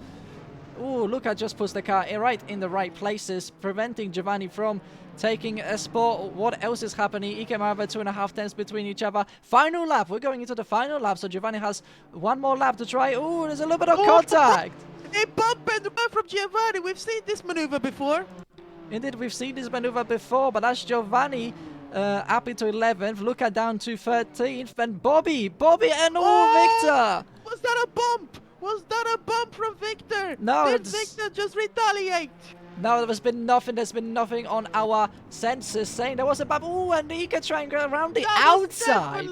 Speaker 2: Ooh, Luca just puts the car right in the right places, preventing Giovanni from taking a spot. What else is happening? He came over 2.5 tenths between each other. Final lap. We're going into the final lap, so Giovanni has one more lap to try. Ooh, there's a little bit of contact.
Speaker 1: A bump and run from Giovanni. We've seen this maneuver before.
Speaker 2: Indeed, we've seen this maneuver before, but that's Giovanni up into 11th, Luca down to 13th, and Bobby and Victor!
Speaker 1: Was that a bump? Was that a bump from Victor?
Speaker 2: No,
Speaker 1: Did
Speaker 2: it's-
Speaker 1: Victor just retaliate?
Speaker 2: No, there's been nothing on our sensors saying there was a bump. Ooh, and he can try and go around the outside.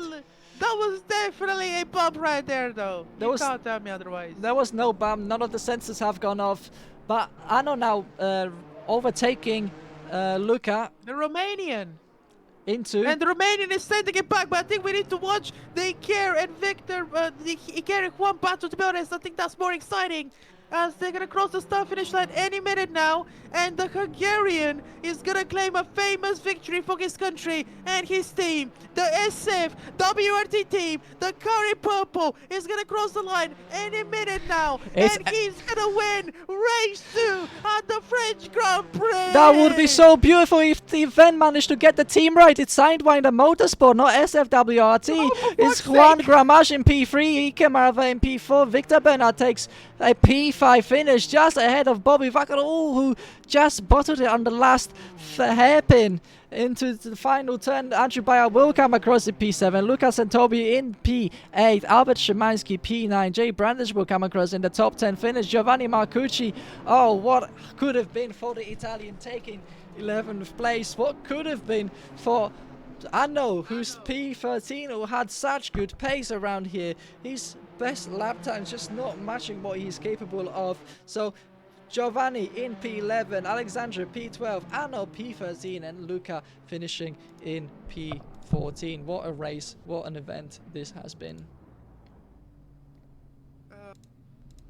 Speaker 1: That was definitely a bump right there, though.
Speaker 2: There
Speaker 1: You
Speaker 2: was-
Speaker 1: can't tell me otherwise.
Speaker 2: There was no bump, none of the sensors have gone off, but Anno now overtaking Luca
Speaker 1: The Romanian.
Speaker 2: into...
Speaker 1: And the Romanian is sending it back, but I think we need to watch the Iker and Victor, the Iker and Juan battle, to be honest. I think that's more exciting. As they're gonna cross the start finish line any minute now, and the Hungarian is gonna claim a famous victory for his country and his team. The SF WRT team, the Curry Purple, is gonna cross the line any minute now,
Speaker 2: It's-
Speaker 1: and he's gonna win race 2 at the French Grand Prix.
Speaker 2: That would be so beautiful if the event managed to get the team right. It's Sidewinder Motorsport, not SFWRT.
Speaker 1: Oh, for
Speaker 2: It's
Speaker 1: fuck's
Speaker 2: Juan
Speaker 1: sake.
Speaker 2: Gramash in P3, Ike Marava in P4. Victor Bernard takes a P5 finish just ahead of Bobby Vaccarol, who just bottled it on the last hairpin into the final turn. Andrew Bayer will come across in P7. Lucas and Toby in P8. Albert Szymański P9. Jay Brandish will come across in the top 10 finish. Giovanni Marcucci. Oh, what could have been for the Italian taking 11th place? What could have been for Anno, who's P13, who had such good pace around here? His best lap times just not matching what he's capable of. So Giovanni in P11, Alexandra P12, Anno P13, and Luca finishing in P14. What a race, what an event this has been.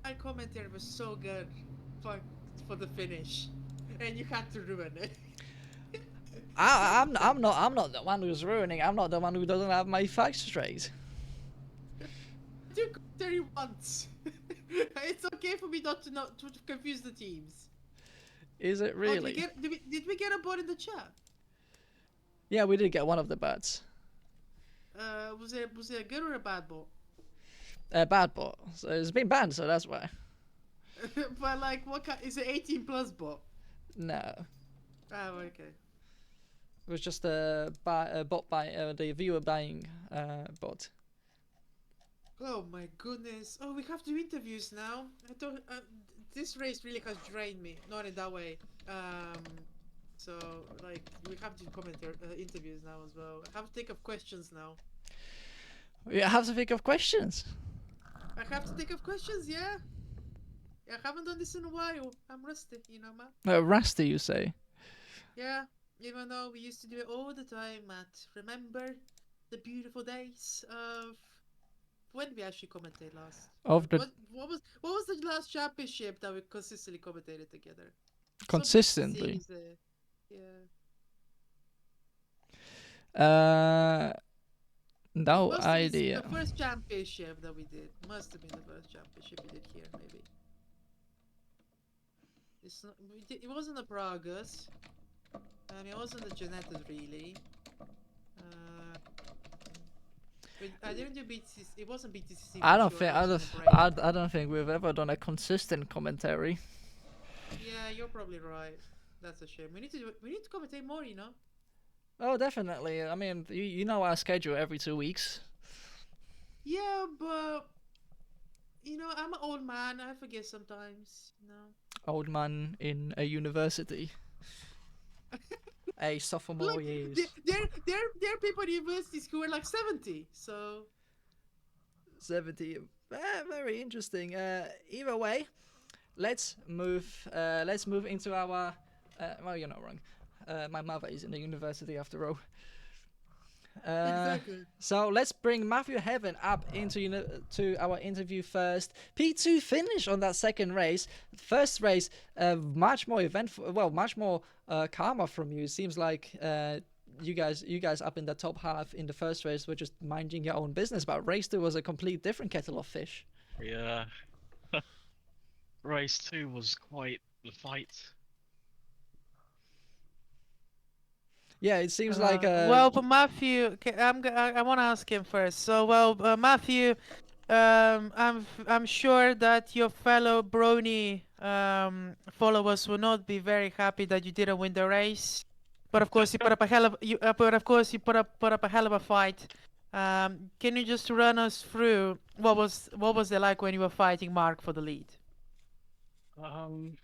Speaker 1: My commentary was so good for the finish, and you had to ruin it.
Speaker 2: I'm not the one who's ruining. I'm not the one who doesn't have my facts straight.
Speaker 1: Do commentary once. It's okay for me not to confuse the teams.
Speaker 2: Is it
Speaker 1: Oh,
Speaker 2: really?
Speaker 1: did we get a bot in the chat?
Speaker 2: Yeah, we did get one of the bats.
Speaker 1: Was it a good or a bad bot?
Speaker 2: Bad bot. So it's been banned, so that's why.
Speaker 1: But like, what kind? Is it 18 plus bot?
Speaker 2: No.
Speaker 1: Oh, okay.
Speaker 2: It was just a bot by the viewer buying bot.
Speaker 1: Oh my goodness. Oh, we have to do interviews now. I don't. This race really has drained me. Not in that way. So like we have to commentary interviews now as well. I have to think of questions now.
Speaker 2: We have to think of questions.
Speaker 1: I have to think of questions. Yeah. I haven't done this in a while. I'm rusty, you know, man.
Speaker 2: Rusty, you say?
Speaker 1: Yeah. Even though we used to do it all the time, Matt. Remember the beautiful days of when we actually commented last?
Speaker 2: Of the
Speaker 1: What was the last championship that we consistently commentated together?
Speaker 2: consistently.
Speaker 1: Yeah.
Speaker 2: No
Speaker 1: Must have been
Speaker 2: idea.
Speaker 1: the first championship that we did. Must have been the first championship we did here, maybe. It's not. It wasn't the Pragas. It wasn't the Genettas really. I didn't do BTC. It wasn't BTC.
Speaker 2: I don't
Speaker 1: for
Speaker 2: think
Speaker 1: sure, it was in the break.
Speaker 2: I don't think we've ever done a consistent commentary.
Speaker 1: Yeah, you're probably right. That's a shame. We need to commentate more, you know.
Speaker 2: Oh, definitely. I mean, you know our schedule every 2 weeks.
Speaker 1: Yeah, but I'm an old man. I forget sometimes.
Speaker 2: Old man in a university, a sophomore
Speaker 1: Like
Speaker 2: years.
Speaker 1: there are people at universities who are like 70. So
Speaker 2: 70. Very interesting. Either way, let's move into our. Well, you're not wrong. My mother is in the university after all.
Speaker 1: exactly.
Speaker 2: So let's bring Matthew Heaven up into to our interview first. P2 finished on that second race. First race, much more eventful. Well, much more calmer from you. It seems like you guys up in the top half in the first race were just minding your own business. But race two was a complete different kettle of fish.
Speaker 3: Yeah, race two was quite the fight.
Speaker 2: Yeah, it seems like
Speaker 1: Well, but Matthew, I want to ask him first. So, well, Matthew, I'm sure that your fellow Brony followers will not be very happy that you didn't win the race. But of course, you put up a hell of you. But of course, you put up a hell of a fight. Can you just run us through what was it like when you were fighting Mark for the lead?
Speaker 3: Um,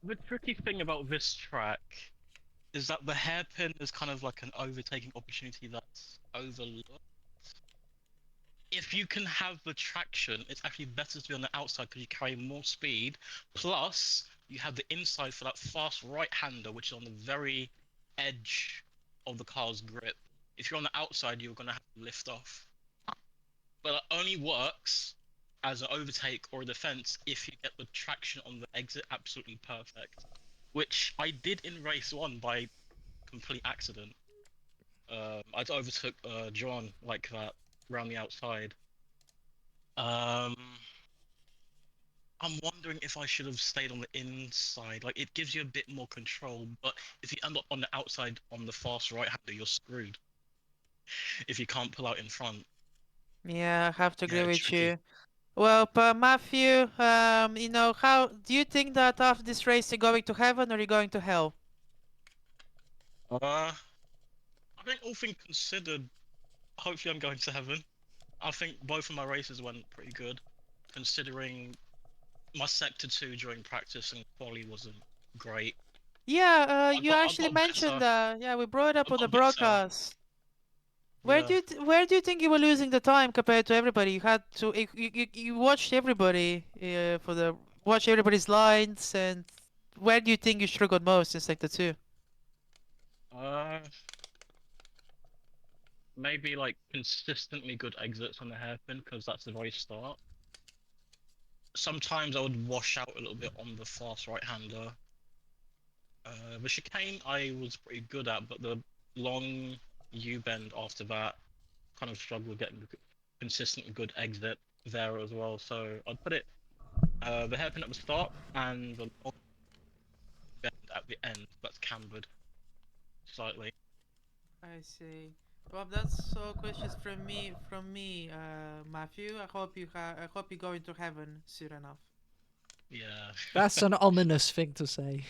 Speaker 3: the tricky thing about this track is that the hairpin is kind of like an overtaking opportunity that's overlooked. If you can have the traction, it's actually better to be on the outside because you carry more speed. Plus, you have the inside for that fast right-hander, which is on the very edge of the car's grip. If you're on the outside, you're gonna have to lift off. But it only works as an overtake or a defense if you get the traction on the exit absolutely perfect, which I did in race one by complete accident. I overtook John like that around the outside. Um, I'm wondering if I should have stayed on the inside. Like it gives you a bit more control, but if you end up on the outside on the fast right-hander, you're screwed if you can't pull out in front.
Speaker 1: Yeah, I have to agree
Speaker 3: Yeah,
Speaker 1: with
Speaker 3: tricky.
Speaker 1: you. Well, but Matthew, how do you think that after this race you're going to heaven or you're going to hell?
Speaker 3: I think all things considered, hopefully I'm going to heaven. I think both of my races went pretty good, considering my sector two during practice and quali wasn't great.
Speaker 1: Yeah,
Speaker 3: I
Speaker 1: you
Speaker 3: got I
Speaker 1: actually
Speaker 3: got
Speaker 1: mentioned
Speaker 3: better.
Speaker 1: that. Yeah, we brought it up
Speaker 3: I
Speaker 1: on the
Speaker 3: got better.
Speaker 1: broadcast.
Speaker 3: Yeah.
Speaker 1: Where do you think you were losing the time compared to everybody? You had to you watched everybody for the watch everybody's lines, and where do you think you struggled most in sector two?
Speaker 3: Uh, maybe like consistently good exits on the hairpin because that's the very start. Sometimes I would wash out a little bit on the fast right-hander. The chicane I was pretty good at, but the long U bend after that kind of struggled getting a consistently good exit there as well. So I'd put it the hairpin at the start and the long bend at the end that's cambered slightly.
Speaker 1: I see. Well, that's all questions from me, Matthew. I hope you go into heaven soon enough.
Speaker 3: Yeah.
Speaker 2: that's an ominous thing to say.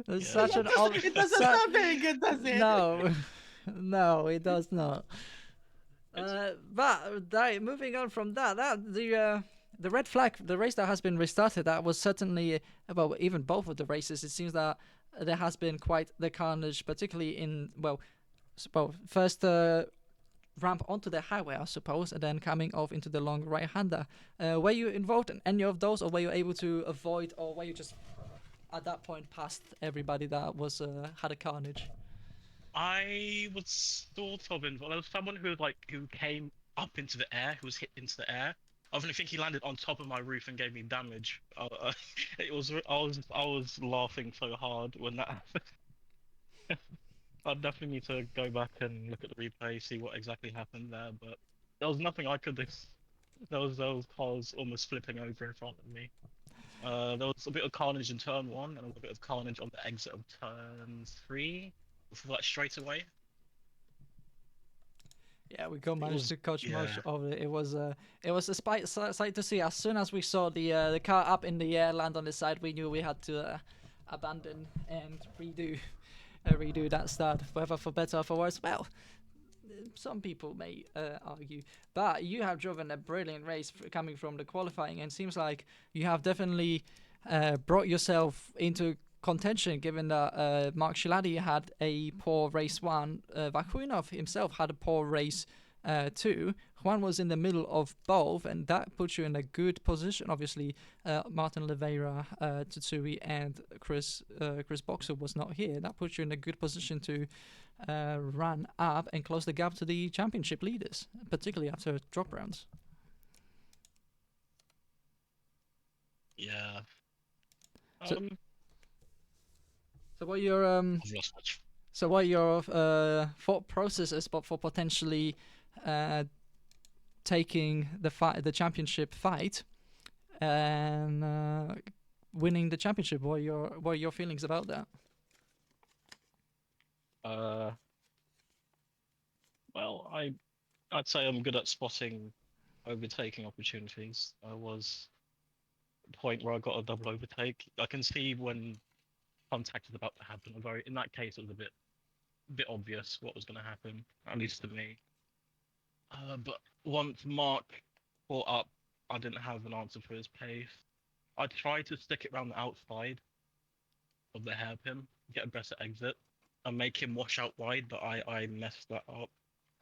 Speaker 2: It's
Speaker 3: Yeah.
Speaker 2: such an
Speaker 1: It doesn't sound very good, does it?
Speaker 2: no, no, it does not.
Speaker 3: It's
Speaker 2: Moving on from the red flag, the race that has been restarted, that was certainly well, even both of the races. It seems that there has been quite the carnage, particularly in first ramp onto the highway, I suppose, and then coming off into the long right-hander. Were you involved in any of those, or were you able to avoid, or were you just at that point past everybody that was had a carnage?
Speaker 3: I was sort of involved. There was someone who came up into the air, who was hit into the air. I don't think he landed on top of my roof and gave me damage. I was laughing so hard when that happened. I definitely need to go back and look at the replay, see what exactly happened there. But there was nothing I could. There was cars almost flipping over in front of me. There was a bit of carnage in turn one, and a little bit of carnage on the exit of turn three before that straightaway.
Speaker 2: Yeah, we got
Speaker 3: It
Speaker 2: managed
Speaker 3: was
Speaker 2: to catch most
Speaker 3: yeah.
Speaker 2: of it. It was a sight to see. As soon as we saw the car up in the air, land on the side, we knew we had to abandon and redo redo that start, whether for better or for worse. Well, some people may argue, but you have driven a brilliant race coming from the qualifying, and seems like you have definitely brought yourself into contention, given that Mark Shiladi had a poor race one, Vakuinov himself had a poor race two. Juan was in the middle of both, and that puts you in a good position. Obviously, Martin Oliveira, Tsutsui, and Chris Boxer was not here. That puts you in a good position to run up and close the gap to the championship leaders, particularly after drop rounds.
Speaker 3: Yeah.
Speaker 2: So-
Speaker 3: Um,
Speaker 2: So what are your
Speaker 3: I've lost much.
Speaker 2: so what are your thought processes for potentially taking the championship fight and winning the championship? What are your feelings about that?
Speaker 3: Well, I'd say I'm good at spotting overtaking opportunities. I was at the point where I got a double overtake. I can see when contact is about to happen. In that case, it was a bit obvious what was going to happen, at least to me. But once Mark caught up, I didn't have an answer for his pace. I tried to stick it around the outside of the hairpin, get a better exit, and make him wash out wide, but I messed that up.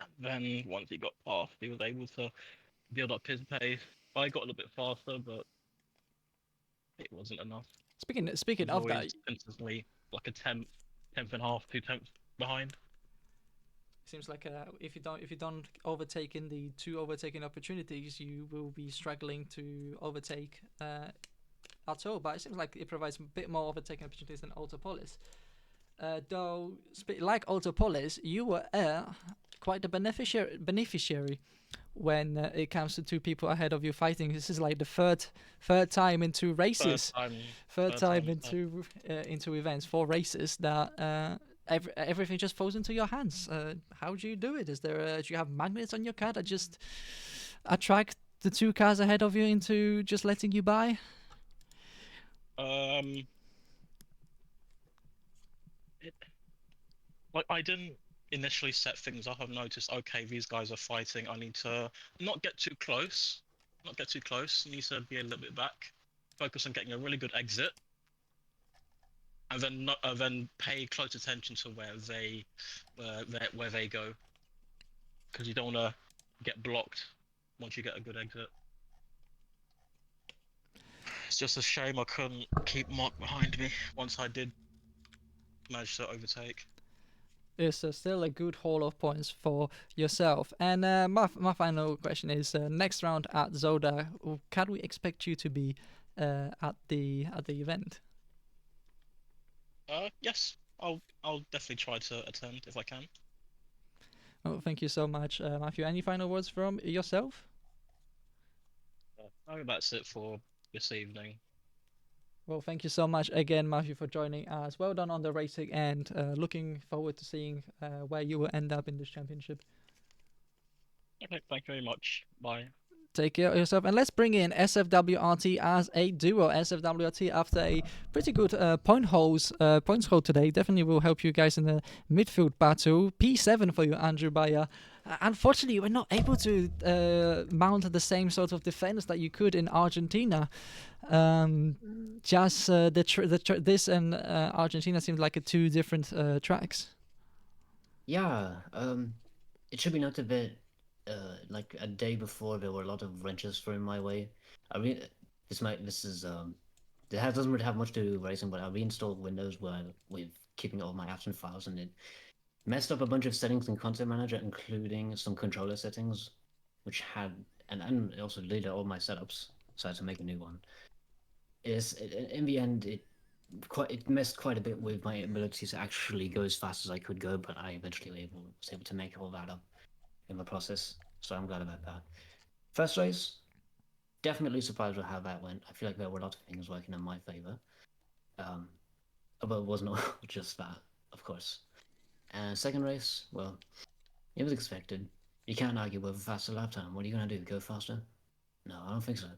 Speaker 3: And then once he got past, he was able to build up his pace. I got a little bit faster, but it wasn't enough.
Speaker 2: Speaking
Speaker 3: I was
Speaker 2: of that,
Speaker 3: always consistently like a tenth and a half, 2 tenths behind.
Speaker 2: seems like if you don't overtake in the two overtaking opportunities, you will be struggling to overtake at all. But it seems like it provides a bit more overtaking opportunities than Autopolis. Though, like Autopolis, you were quite the beneficiary when it comes to two people ahead of you fighting. This is like the third time in two races, third time into events, 4 races that everything just falls into your hands. How do you do it? Do you have magnets on your car that just attract the 2 cars ahead of you into just letting you by?
Speaker 3: Like I didn't initially set things up. I've noticed, okay, these guys are fighting. I need to not get too close. Not get too close. You need to be a little bit back. Focus on getting a really good exit, and then pay close attention to where they go, because you don't want to get blocked once you get a good exit. It's just a shame I couldn't keep Mark behind me once I did manage to overtake.
Speaker 2: Is still a good haul of points for yourself. And my final question is: next round at Zoda, can we expect you to be at the event?
Speaker 3: Yes, I'll definitely try to attend if I can.
Speaker 2: Oh, thank you so much, Matthew. Any final words from yourself?
Speaker 3: I think that's it for this evening.
Speaker 2: Well, thank you so much again, Matthew, for joining us. Well done on the racing, and looking forward to seeing where you will end up in this championship.
Speaker 3: Okay, thank you very much. Bye.
Speaker 2: Take care of yourself, and let's bring in SFWRT as a duo. SFWRT, after a pretty good points haul today, definitely will help you guys in the midfield battle. P7 for you, Andrew Bayer. Unfortunately, you were not able to mount the same sort of defense that you could in Argentina. Just this and Argentina seemed like 2 different tracks.
Speaker 4: Yeah, it should be noted that like a day before there were a lot of wrenches thrown my way. It doesn't really have much to do with racing, but I reinstalled Windows with keeping all my action files, and it messed up a bunch of settings in Content Manager, including some controller settings, which had and also deleted all my setups, so I had to make a new one. In the end, it messed quite a bit with my ability to actually go as fast as I could go, but I eventually was able to make all that up in the process, so I'm glad about that. First race, definitely surprised with how that went. I feel like there were a lot of things working in my favor, but it wasn't all just that, of course. And second race, well, it was expected. You can't argue with a faster lap time. What are you gonna do? Go faster? No, I don't think so.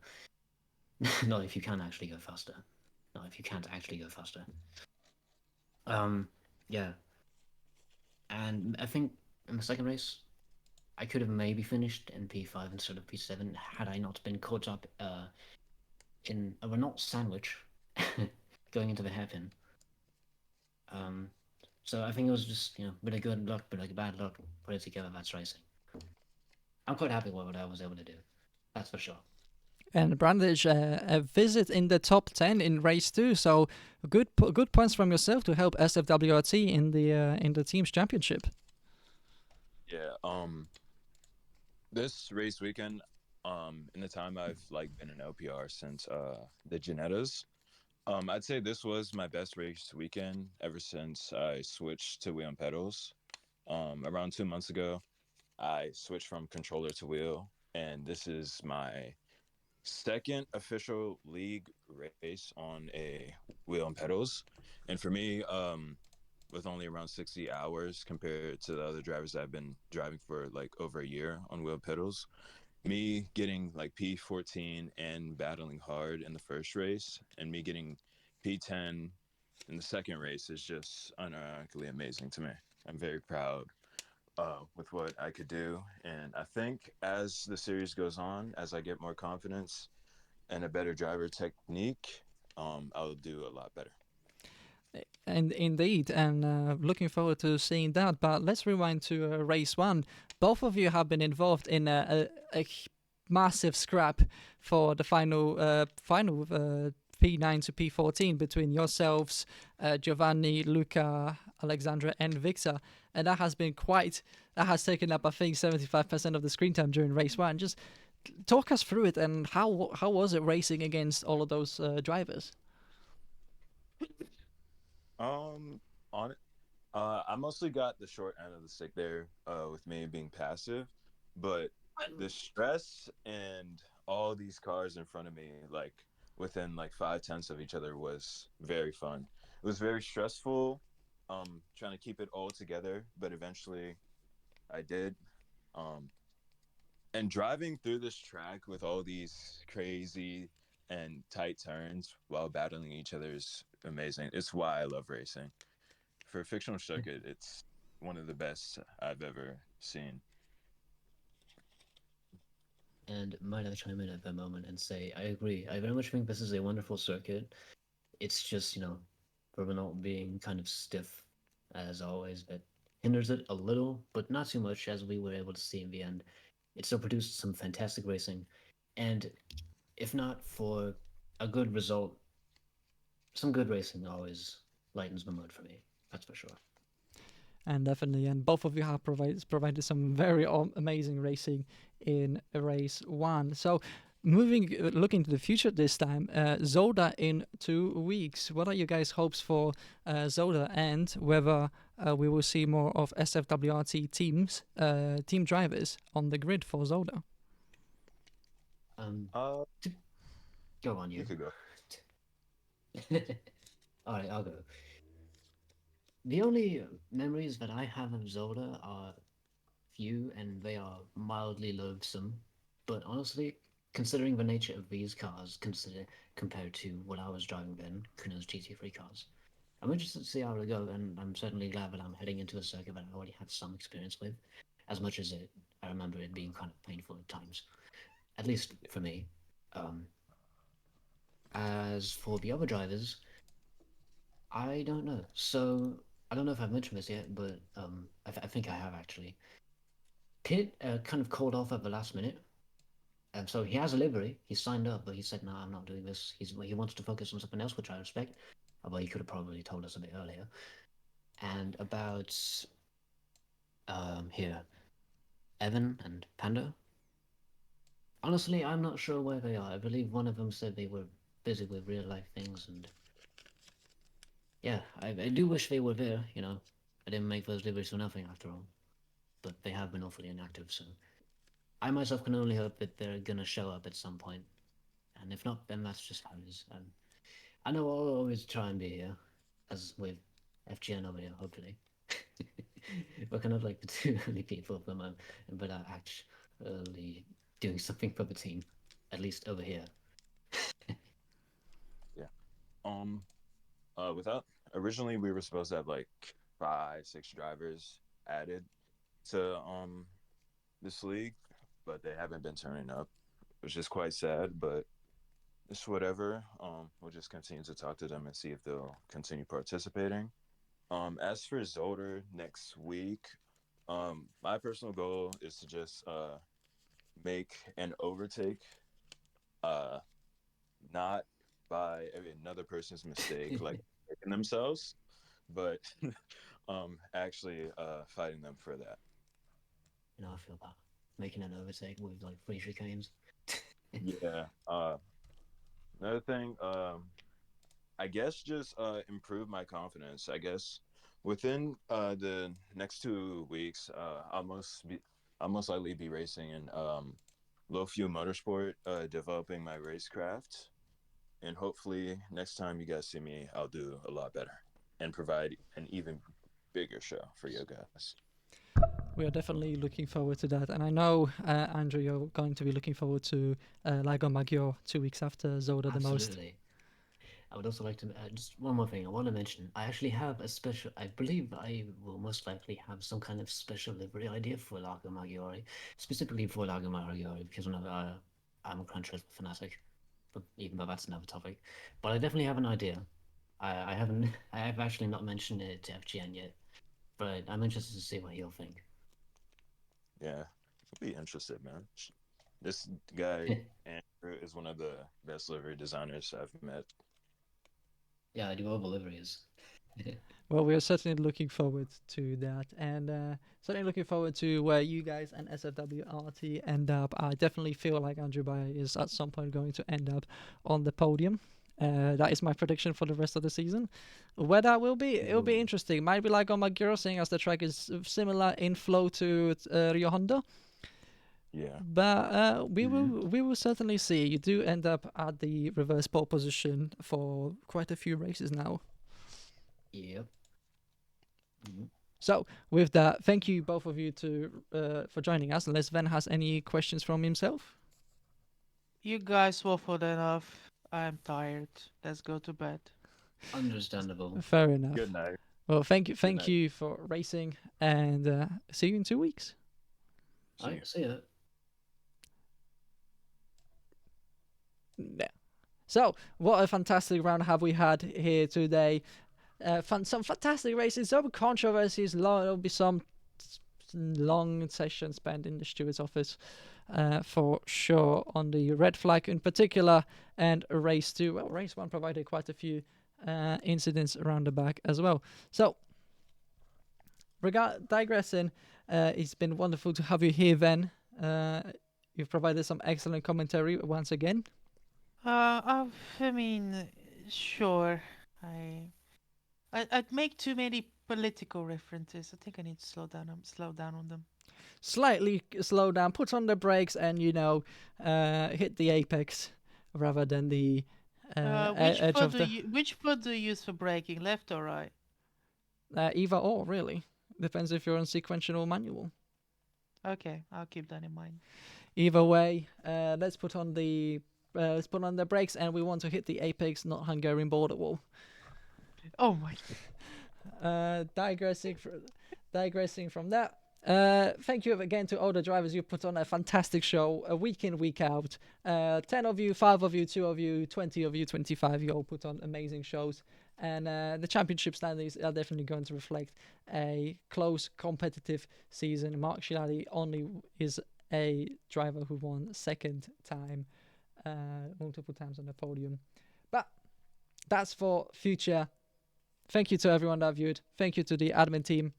Speaker 4: Not if you can actually go faster. Not if you can't actually go faster. Yeah. And I think in the second race, I could have maybe finished in P5 instead of P7 had I not been caught up in a Renault sandwich going into the hairpin. Um, so I think it was just, you know, bit of good luck, bit of bad luck, put it together, that's racing. I'm quite happy with what I was able to do. That's for sure.
Speaker 2: And Brandage, a visit in the top 10 in race 2, so good points from yourself to help SFWRT in the team's championship.
Speaker 5: Yeah. This race weekend, in the time I've like been in LPR since the Genettas, I'd say this was my best race weekend ever since I switched to wheel and pedals. Around 2 months ago, I switched from controller to wheel, and this is my second official league race on a wheel and pedals. And for me, with only around 60 hours compared to the other drivers I've been driving for like over a year on wheel pedals, me getting like P14 and battling hard in the first race, and me getting P10 in the second race is just unironically amazing to me. I'm very proud with what I could do. And I think as the series goes on, as I get more confidence and a better driver technique, I'll do a lot better.
Speaker 2: And indeed, and looking forward to seeing that. But let's rewind to race 1. Both of you have been involved in a massive scrap for the final P9 to P14 between yourselves, Giovanni, Luca, Alexandra, and Victor, and that has taken up, I think, 75% of the screen time during race 1. Just talk us through it, and how was it racing against all of those drivers?
Speaker 5: On it, I mostly got the short end of the stick there, with me being passive, but the stress and all these cars in front of me, like within like 5/10 of each other, was very fun. It was very stressful, trying to keep it all together, but eventually I did. Um, and driving through this track with all these crazy and tight turns while battling each other is amazing. It's why I love racing. For a fictional circuit, it's one of the best I've ever seen.
Speaker 4: And might I chime in at that moment and say, I agree. I very much think this is a wonderful circuit. It's just, you know, for Renault being kind of stiff, as always, that hinders it a little, but not too much, as we were able to see in the end. It still produced some fantastic racing. And if not for a good result, some good racing always lightens the mood for me. That's for sure.
Speaker 2: And definitely, and both of you have provided some very amazing racing in race 1. So, looking to the future this time, Zoda in 2 weeks. What are you guys' hopes for Zoda, and whether we will see more of SFWRT team drivers on the grid for Zoda?
Speaker 5: Uh,
Speaker 4: Go on, you.
Speaker 5: you could go.
Speaker 4: All right, I'll go. The only memories that I have of Zelda are few, and they are mildly loathsome. But honestly, considering the nature of these cars, compared to what I was driving then, Kuno's GT3 cars, I'm interested to see how it'll go, and I'm certainly glad that I'm heading into a circuit that I already have some experience with, as much as I remember it being kind of painful at times, at least for me. Um, as for the other drivers, I don't know. So I don't know if I've mentioned this yet, but I think I have actually. Pitt kind of called off at the last minute. So he has a livery. He signed up, but he said, "No, I'm not doing this." He wants to focus on something else, which I respect. Although he could have probably told us a bit earlier. And about here, Evan and Panda. Honestly, I'm not sure where they are. I believe one of them said they were busy with real life things, and yeah, I do wish they were there. You know, I didn't make those liveries for nothing after all. But they have been awfully inactive, so I myself can only hope that they're gonna show up at some point. And if not, then that's just how it is. I know I'll always try and be here, as with FGN over here, hopefully. We're kind of like the two only people at the moment, but are actually doing something for the team, at least over here.
Speaker 5: Yeah. With that, originally we were supposed to have like 5, 6 drivers added to this league, but they haven't been turning up, which is quite sad. But it's whatever. We'll just continue to talk to them and see if they'll continue participating. As for Zolder next week, my personal goal is to just make an overtake, uh, not by another person's mistake, like making themselves, but actually fighting them for that.
Speaker 4: You know, I feel bad making an overtake with like 3 chicanes.
Speaker 5: Yeah. Another thing, I guess just improve my confidence. I guess within the next 2 weeks, I'll most likely be racing in low fuel motorsport, developing my racecraft, and hopefully next time you guys see me, I'll do a lot better and provide an even bigger show for you guys.
Speaker 2: We are definitely looking forward to that, and I know Andrew, you're going to be looking forward to Lago Maggiore 2 weeks after Zoda the most.
Speaker 4: Absolutely. I would also like to just one more thing I want to mention. I actually have a special. I believe I will most likely have some kind of special livery idea for Lago Maggiore, specifically for Lago Maggiore, because I'm a Crunch Race fanatic. But even though that's another topic, but I definitely have an idea. I haven't. I have actually not mentioned it to FGN yet, but I'm interested to see what he'll think.
Speaker 5: Yeah, I'll be interested, man. This guy Andrew is one of the best livery designers I've met.
Speaker 4: Yeah, I do all the liveries.
Speaker 2: Well, we are certainly looking forward to that, and certainly looking forward to where you guys and SFWRT end up. I definitely feel like Andrew Bayer is at some point going to end up on the podium. That is my prediction for the rest of the season. Where that will be, it'll be interesting. Might be like on Maggiore, seeing as the track is similar in flow to Rio Honda.
Speaker 5: Yeah.
Speaker 2: But we will certainly see. You do end up at the reverse pole position for quite a few races now.
Speaker 4: Yep.
Speaker 2: So with that, thank you both of you for joining us. Unless Sven has any questions from himself.
Speaker 1: You guys waffled enough. I'm tired. Let's go to bed.
Speaker 4: Understandable.
Speaker 2: Fair enough.
Speaker 5: Good night.
Speaker 2: Well, thank
Speaker 5: night.
Speaker 2: you for racing, and see you in 2 weeks.
Speaker 4: I see ya.
Speaker 2: Yeah. So, what a fantastic round have we had here today. Some fantastic races, some controversies. There'll be some long sessions spent in the steward's office for sure on the red flag in particular, and race 2. Well, race 1 provided quite a few incidents around the back as well. So, digressing, it's been wonderful to have you here, Ven. You've provided some excellent commentary once again.
Speaker 1: I mean, sure. I'd make too many political references. I think I need to slow down on them.
Speaker 2: Slightly slow down, put on the brakes, and hit the apex rather than the edge of the.
Speaker 1: Which foot do you use for braking, left or right?
Speaker 2: Either or, really. Depends if you're on sequential or manual.
Speaker 1: Okay, I'll keep that in mind.
Speaker 2: Either way, let's put on the brakes, and we want to hit the apex, not Hungarian border wall.
Speaker 1: Oh my.
Speaker 2: Digressing from that. Thank you again to all the drivers. You put on a fantastic show, week in, week out. 10 of you, 5 of you, 2 of you, 20 of you, 25. You all put on amazing shows. And the championship standings are definitely going to reflect a close, competitive season. Mark Shilali only is a driver who won second time, multiple times on the podium. But that's for future. Thank you to everyone that viewed. Thank you to the admin team.